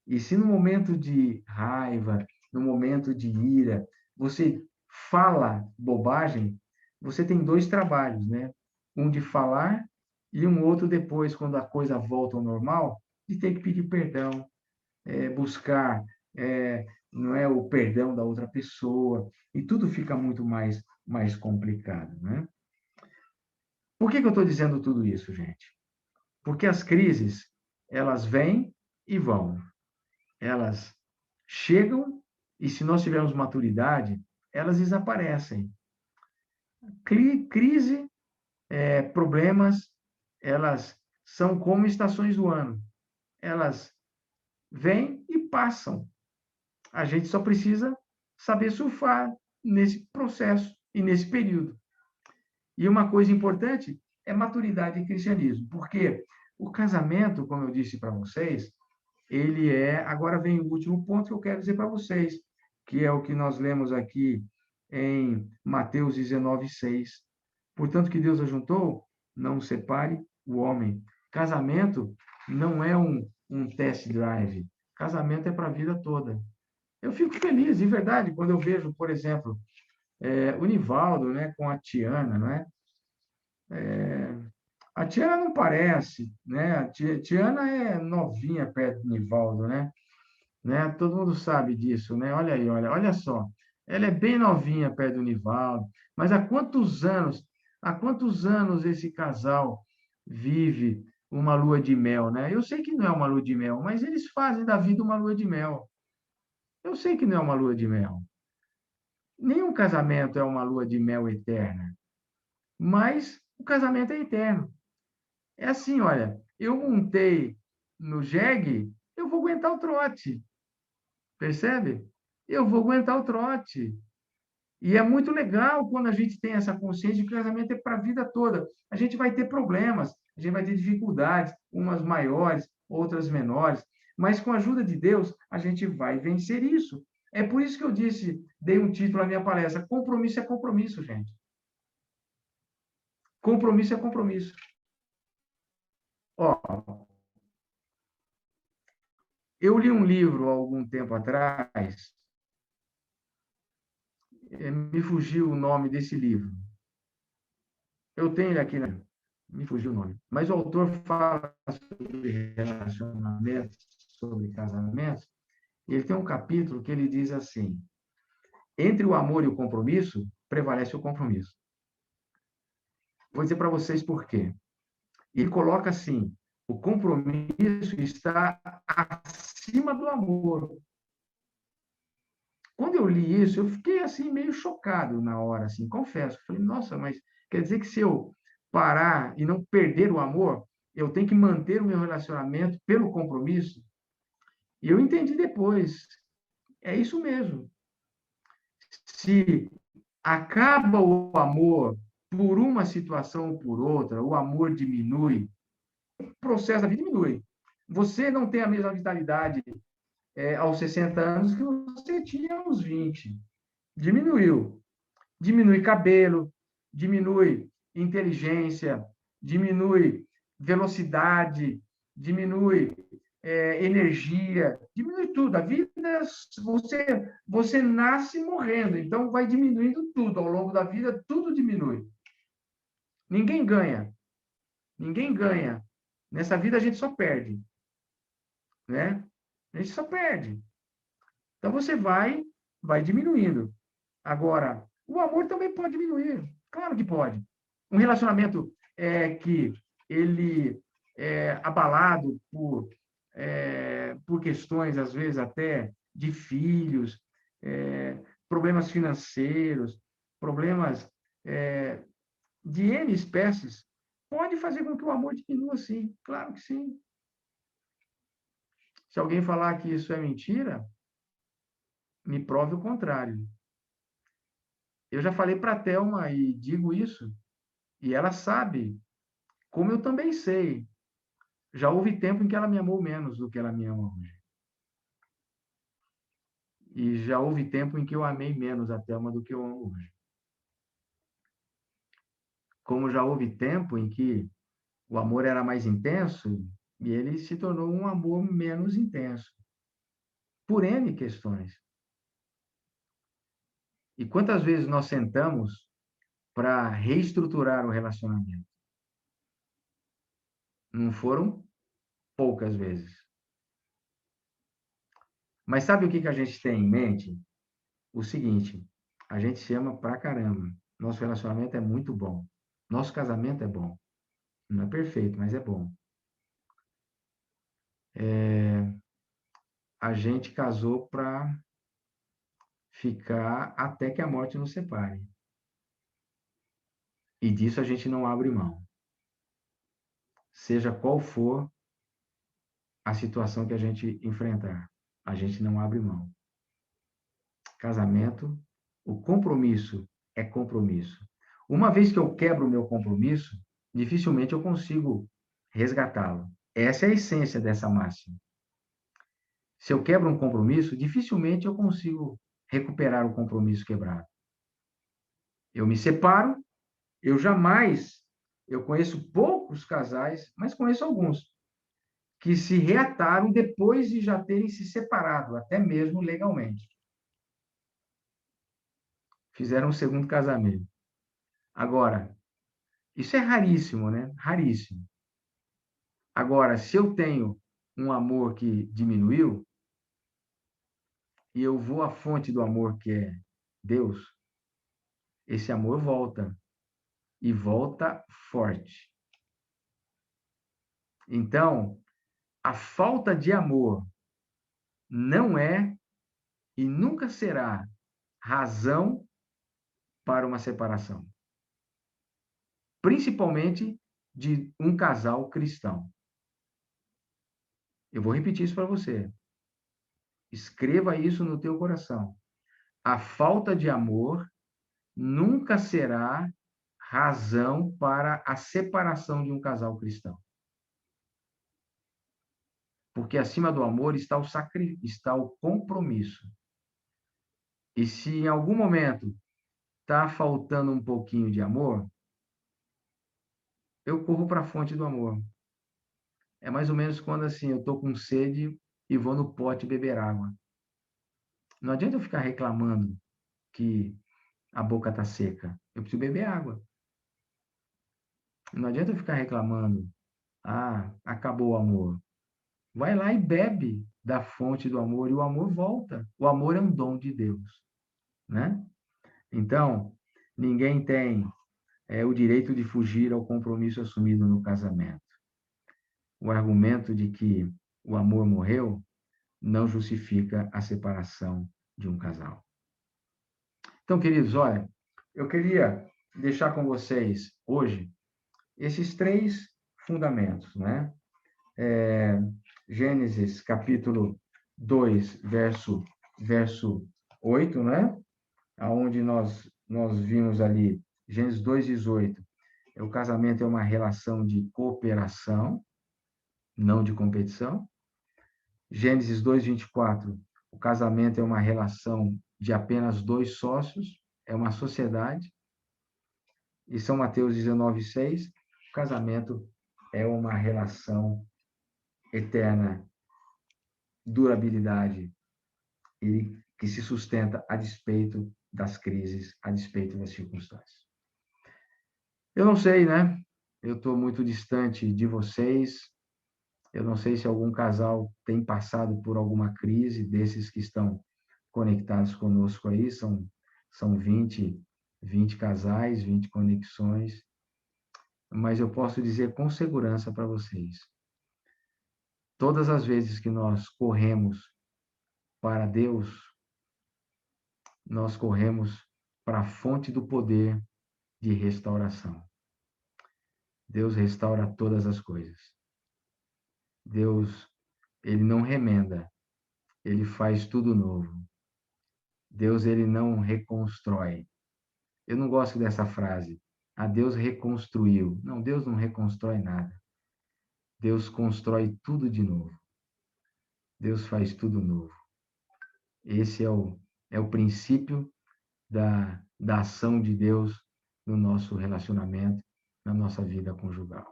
E se no momento de raiva, no momento de ira, você fala bobagem, você tem dois trabalhos, né? Um de falar e um outro depois, quando a coisa volta ao normal, de ter que pedir perdão, buscar não é o perdão da outra pessoa, e tudo fica muito mais complicado, né? Por que eu estou dizendo tudo isso, gente? Porque as crises, elas vêm e vão. Elas chegam e, se nós tivermos maturidade, elas desaparecem. Crise, problemas, elas são como estações do ano. Elas vêm e passam. A gente só precisa saber surfar nesse processo e nesse período. E uma coisa importante é maturidade em cristianismo, porque o casamento, como eu disse para vocês, ele agora vem o último ponto que eu quero dizer para vocês, que é o que nós lemos aqui em Mateus 19:6. Portanto, que Deus ajuntou, não separe o homem. Casamento não é um test drive. Casamento é para a vida toda. Eu fico feliz, de verdade, quando eu vejo, por exemplo, o Nivaldo, né, com a Tiana, né? A Tiana não parece, né? A Tiana é novinha perto do Nivaldo, né? Todo mundo sabe disso, né? Olha aí, olha só. Ela é bem novinha perto do Nivaldo, mas há quantos anos esse casal vive uma lua de mel, né? Eu sei que não é uma lua de mel, mas eles fazem da vida uma lua de mel. Eu sei que não é uma lua de mel. Nenhum casamento é uma lua de mel eterna, mas o casamento é eterno. É assim, olha, eu montei no jegue, eu vou aguentar o trote, percebe? Eu vou aguentar o trote. E é muito legal quando a gente tem essa consciência de que o casamento é para a vida toda. A gente vai ter problemas, a gente vai ter dificuldades, umas maiores, outras menores, mas com a ajuda de Deus, a gente vai vencer isso. É por isso que eu dei um título à minha palestra: compromisso é compromisso, gente. Compromisso é compromisso. Ó, eu li um livro há algum tempo atrás, me fugiu o nome desse livro. Eu tenho ele aqui, né? Me fugiu o nome. Mas o autor fala sobre relacionamentos, sobre casamentos, e ele tem um capítulo que ele diz assim: entre o amor e o compromisso, prevalece o compromisso. Vou dizer para vocês por quê. Ele coloca assim: o compromisso está acima do amor. Quando eu li isso, eu fiquei assim meio chocado na hora, assim, confesso. Falei, nossa, mas quer dizer que se eu parar e não perder o amor, eu tenho que manter o meu relacionamento pelo compromisso? E eu entendi depois. É isso mesmo. Se acaba o amor por uma situação ou por outra, o amor diminui, o processo da vida diminui. Você não tem a mesma vitalidade aos 60 anos que você tinha aos 20. Diminuiu. Diminui cabelo, diminui inteligência, diminui velocidade, diminui energia, diminui tudo. A vida, você nasce morrendo, então vai diminuindo tudo. Ao longo da vida, tudo diminui. Ninguém ganha. Ninguém ganha. Nessa vida, a gente só perde. Né? A gente só perde. Então, você vai diminuindo. Agora, o amor também pode diminuir. Claro que pode. Um relacionamento que ele é abalado por questões, às vezes, até de filhos, problemas financeiros, problemas de N espécies, pode fazer com que o amor diminua, sim. Claro que sim. Se alguém falar que isso é mentira, me prove o contrário. Eu já falei para a Thelma e digo isso, e ela sabe, como eu também sei. Já houve tempo em que ela me amou menos do que ela me ama hoje. E já houve tempo em que eu amei menos a Thelma do que eu amo hoje. Como já houve tempo em que o amor era mais intenso e ele se tornou um amor menos intenso. Por N questões. E quantas vezes nós sentamos para reestruturar o relacionamento? Não foram poucas vezes. Mas sabe o que a gente tem em mente? O seguinte, a gente se ama pra caramba. Nosso relacionamento é muito bom. Nosso casamento é bom. Não é perfeito, mas é bom. A gente casou para ficar até que a morte nos separe. E disso a gente não abre mão. Seja qual for a situação que a gente enfrentar, a gente não abre mão. Casamento, o compromisso é compromisso. Uma vez que eu quebro o meu compromisso, dificilmente eu consigo resgatá-lo. Essa é a essência dessa máxima. Se eu quebro um compromisso, dificilmente eu consigo recuperar o compromisso quebrado. Eu me separo, eu conheço poucos casais, mas conheço alguns, que se reataram depois de já terem se separado, até mesmo legalmente. Fizeram um segundo casamento. Agora, isso é raríssimo, né? Raríssimo. Agora, se eu tenho um amor que diminuiu, e eu vou à fonte do amor que é Deus, esse amor volta. E volta forte. Então, a falta de amor não é e nunca será razão para uma separação. Principalmente de um casal cristão. Eu vou repetir isso para você. Escreva isso no teu coração. A falta de amor nunca será razão para a separação de um casal cristão. Porque acima do amor está o compromisso. E se em algum momento está faltando um pouquinho de amor, eu corro para a fonte do amor. É mais ou menos quando assim, eu estou com sede e vou no pote beber água. Não adianta eu ficar reclamando que a boca está seca. Eu preciso beber água. Não adianta eu ficar reclamando. Acabou o amor. Vai lá e bebe da fonte do amor e o amor volta. O amor é um dom de Deus, né? Então, ninguém tem o direito de fugir ao compromisso assumido no casamento. O argumento de que o amor morreu não justifica a separação de um casal. Então, queridos, olha, eu queria deixar com vocês hoje esses 3 fundamentos, né? Gênesis, capítulo 2, verso 8, né? Onde nós vimos ali Gênesis 2:18, o casamento é uma relação de cooperação, não de competição. Gênesis 2:24, o casamento é uma relação de apenas dois sócios, é uma sociedade. E São Mateus 19:6, o casamento é uma relação eterna, durabilidade, e que se sustenta a despeito das crises, a despeito das circunstâncias. Eu não sei, né? Eu estou muito distante de vocês. Eu não sei se algum casal tem passado por alguma crise desses que estão conectados conosco aí. São 20 casais, 20 conexões. Mas eu posso dizer com segurança para vocês. Todas as vezes que nós corremos para Deus, nós corremos para a fonte do poder de restauração. Deus restaura todas as coisas. Deus, ele não remenda, ele faz tudo novo. Deus, ele não reconstrói. Eu não gosto dessa frase. Ah, Deus reconstruiu. Não, Deus não reconstrói nada. Deus constrói tudo de novo. Deus faz tudo novo. Esse é o princípio da ação de Deus no nosso relacionamento, na nossa vida conjugal.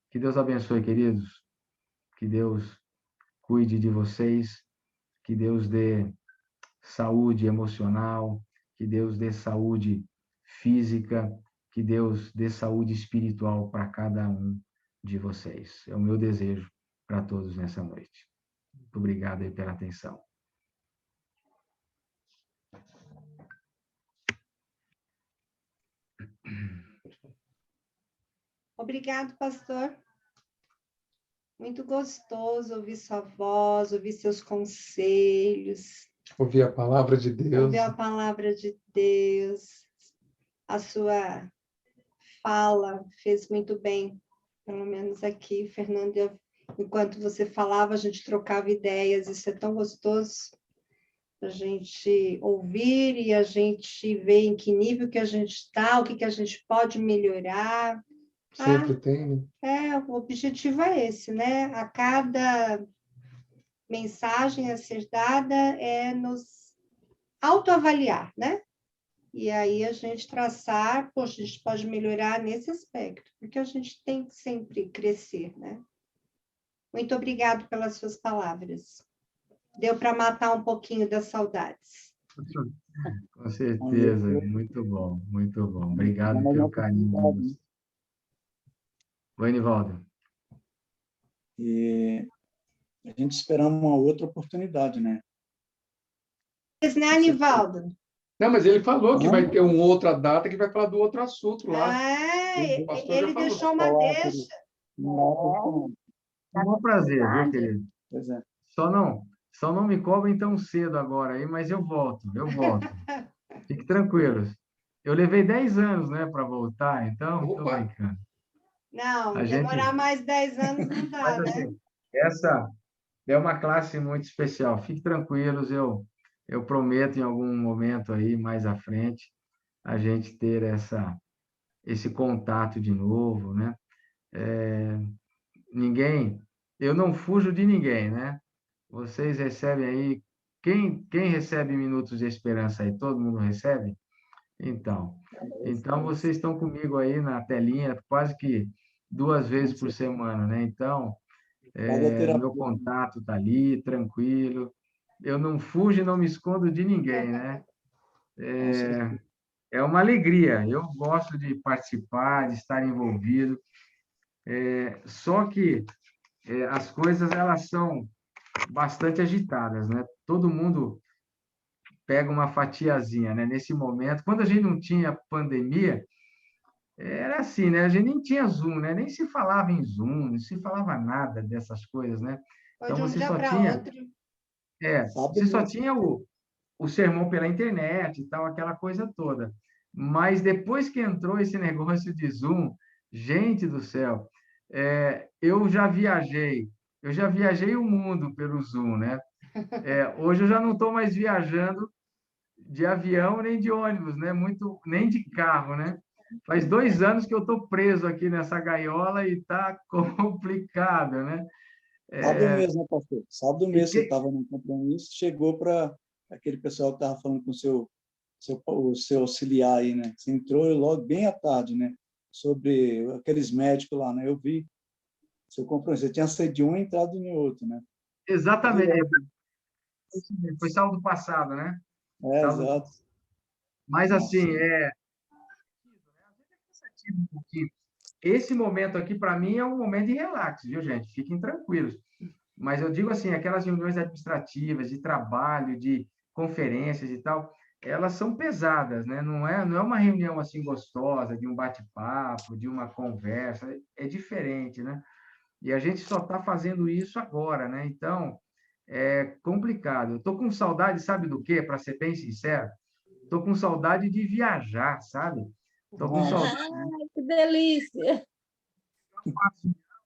Que Deus abençoe, queridos. Que Deus cuide de vocês. Que Deus dê saúde emocional. Que Deus dê saúde física. Que Deus dê saúde espiritual para cada um de vocês. É o meu desejo para todos nessa noite. Muito obrigado aí pela atenção. Obrigado, pastor. Muito gostoso ouvir sua voz, ouvir seus conselhos. Ouvir a palavra de Deus. Ouvir a palavra de Deus. A sua fala fez muito bem. Pelo menos aqui, Fernando, enquanto você falava, a gente trocava ideias. Isso é tão gostoso. A gente ouvir e a gente ver em que nível que a gente está, o que a gente pode melhorar. Sempre tem, né? O objetivo é esse, né? A cada mensagem a ser dada é nos autoavaliar, né? E aí a gente traçar, poxa, a gente pode melhorar nesse aspecto, porque a gente tem que sempre crescer, né? Muito obrigado pelas suas palavras. Deu para matar um pouquinho das saudades. Com certeza, muito bom, muito bom. Obrigado pelo carinho. Oi, Nivaldo. E a gente esperando uma outra oportunidade, né? Mas, né, Anivaldo? Não, mas ele falou que vai ter uma outra data que vai falar do outro assunto lá. É, O pastor já ele falou. deixou uma deixa. É um prazer, viu, querido? Pois é. Só não me cobrem tão cedo agora aí, mas eu volto. Fique tranquilos. Eu levei 10 anos, né, para voltar, então, estou brincando. Não, demorar mais 10 anos não dá, Mas, né? assim, essa é uma classe muito especial. Fiquem tranquilos, eu prometo em algum momento aí, mais à frente, a gente ter esse contato de novo, né? Eu não fujo de ninguém, né? Vocês recebem aí, quem recebe minutos de esperança aí? Todo mundo recebe? Então vocês estão comigo aí na telinha quase que 2 vezes por semana, né? Então, meu contato está ali, tranquilo. Eu não fujo e não me escondo de ninguém, né? É uma alegria. Eu gosto de participar, de estar envolvido. Só que as coisas, elas são bastante agitadas, né? Todo mundo pega uma fatiazinha, né? Nesse momento, quando a gente não tinha pandemia, era assim, né? A gente nem tinha Zoom, né? Nem se falava em Zoom, não se falava nada dessas coisas, né? Então Foi de um dia para outro. Você só tinha o sermão pela internet e tal, aquela coisa toda. Mas depois que entrou esse negócio de Zoom, gente do céu, eu já viajei o mundo pelo Zoom, né? Hoje eu já não estou mais viajando de avião nem de ônibus, né? Nem de carro, né? Faz 2 anos que eu estou preso aqui nessa gaiola e está complicado, né? Sábado mesmo, né, pastor? Sábado E mesmo você estava num compromisso, chegou para aquele pessoal que estava falando com o seu auxiliar aí, né? Você entrou logo bem à tarde, né? Sobre aqueles médicos lá, né? Eu vi seu compromisso. Você tinha saído de um e entrado em outro, né? Exatamente, foi sábado passado, né? É, Sábado. exato. Mas Nossa. assim, cansativo um pouquinho. Esse momento aqui, para mim, é um momento de relax, viu, gente? Fiquem tranquilos. Mas eu digo assim, aquelas reuniões administrativas, de trabalho, de conferências e tal, elas são pesadas, né? Não é uma reunião assim gostosa, de um bate-papo, de uma conversa, é diferente, né? E a gente só está fazendo isso agora, né? Então, é complicado. Eu estou com saudade, sabe do quê? Para ser bem sincero, estou com saudade de viajar, sabe? Estou com saudade Ai, que delícia!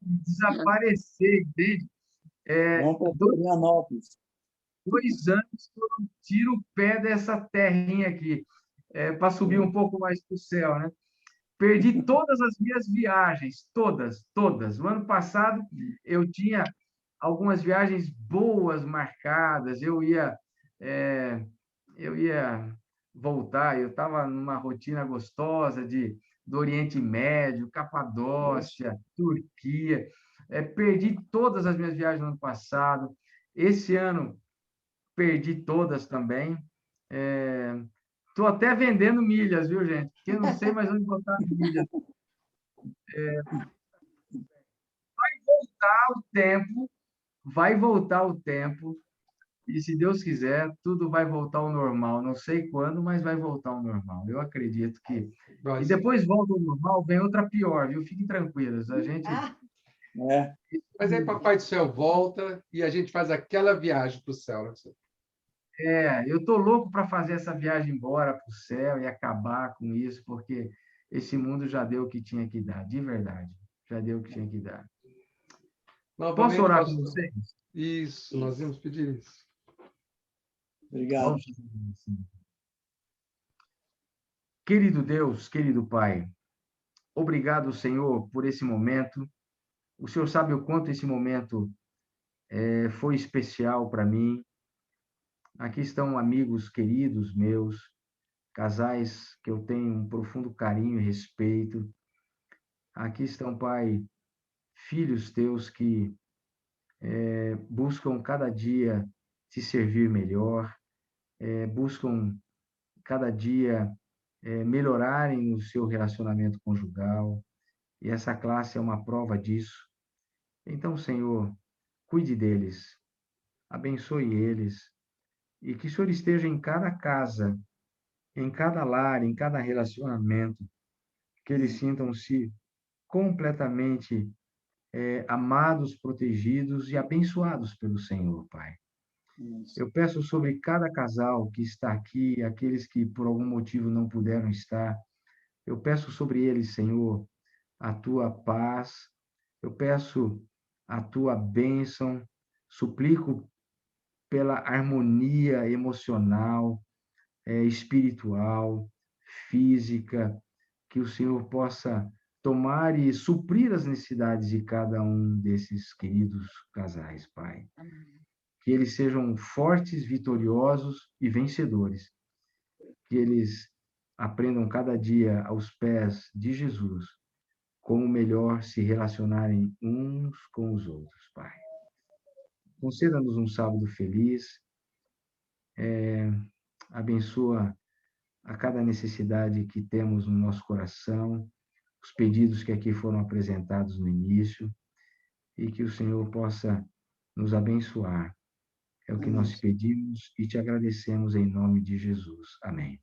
de desaparecer, entende? Vamos para Dois, Florianópolis. 2 anos que eu não tiro o pé dessa terrinha aqui, para subir um pouco mais para o céu, né? Perdi todas as minhas viagens, todas, todas. O ano passado eu tinha algumas viagens boas marcadas, eu ia voltar, eu estava numa rotina gostosa do Oriente Médio, Capadócia, Turquia. Perdi todas as minhas viagens no ano passado. Esse ano perdi todas também. Estou até vendendo milhas, viu, gente? Porque eu não sei mais onde botar as milhas. O tempo, vai voltar o tempo, e se Deus quiser, tudo vai voltar ao normal. Não sei quando, mas vai voltar ao normal. Eu acredito que. E Mas, depois volta ao normal, vem outra pior, viu? Fiquem tranquilos. A gente. Ah, É, mas aí Papai do Céu volta e a gente faz aquela viagem para o céu, né? Eu tô louco para fazer essa viagem embora para o céu e acabar com isso, porque esse mundo já deu o que tinha que dar, de verdade. Já deu o que tinha que dar. Posso Novamente, orar com pastor. vocês? Isso, nós vamos pedir isso. obrigado. Vamos fazer assim. Querido Deus, querido Pai, obrigado, Senhor, por esse momento. O Senhor sabe o quanto esse momento foi especial para mim. Aqui estão amigos queridos meus, casais que eu tenho um profundo carinho e respeito. Aqui estão, Pai, filhos teus que buscam cada dia te servir melhor, buscam cada dia melhorarem o seu relacionamento conjugal, e essa classe é uma prova disso. Então, Senhor, cuide deles, abençoe eles, e que o Senhor esteja em cada casa, em cada lar, em cada relacionamento, que eles sintam-se completamente amados, protegidos e abençoados pelo Senhor, Pai. Eu peço sobre cada casal que está aqui, aqueles que por algum motivo não puderam estar, eu peço sobre eles, Senhor, a tua paz, eu peço a tua bênção, suplico pela harmonia emocional, espiritual, física, que o Senhor possa tomar e suprir as necessidades de cada um desses queridos casais, Pai. Que eles sejam fortes, vitoriosos e vencedores. Que eles aprendam cada dia aos pés de Jesus como melhor se relacionarem uns com os outros, Pai. Conceda-nos um sábado feliz, abençoa a cada necessidade que temos no nosso coração, os pedidos que aqui foram apresentados no início, e que o Senhor possa nos abençoar. É o que nós pedimos e te agradecemos em nome de Jesus. Amém.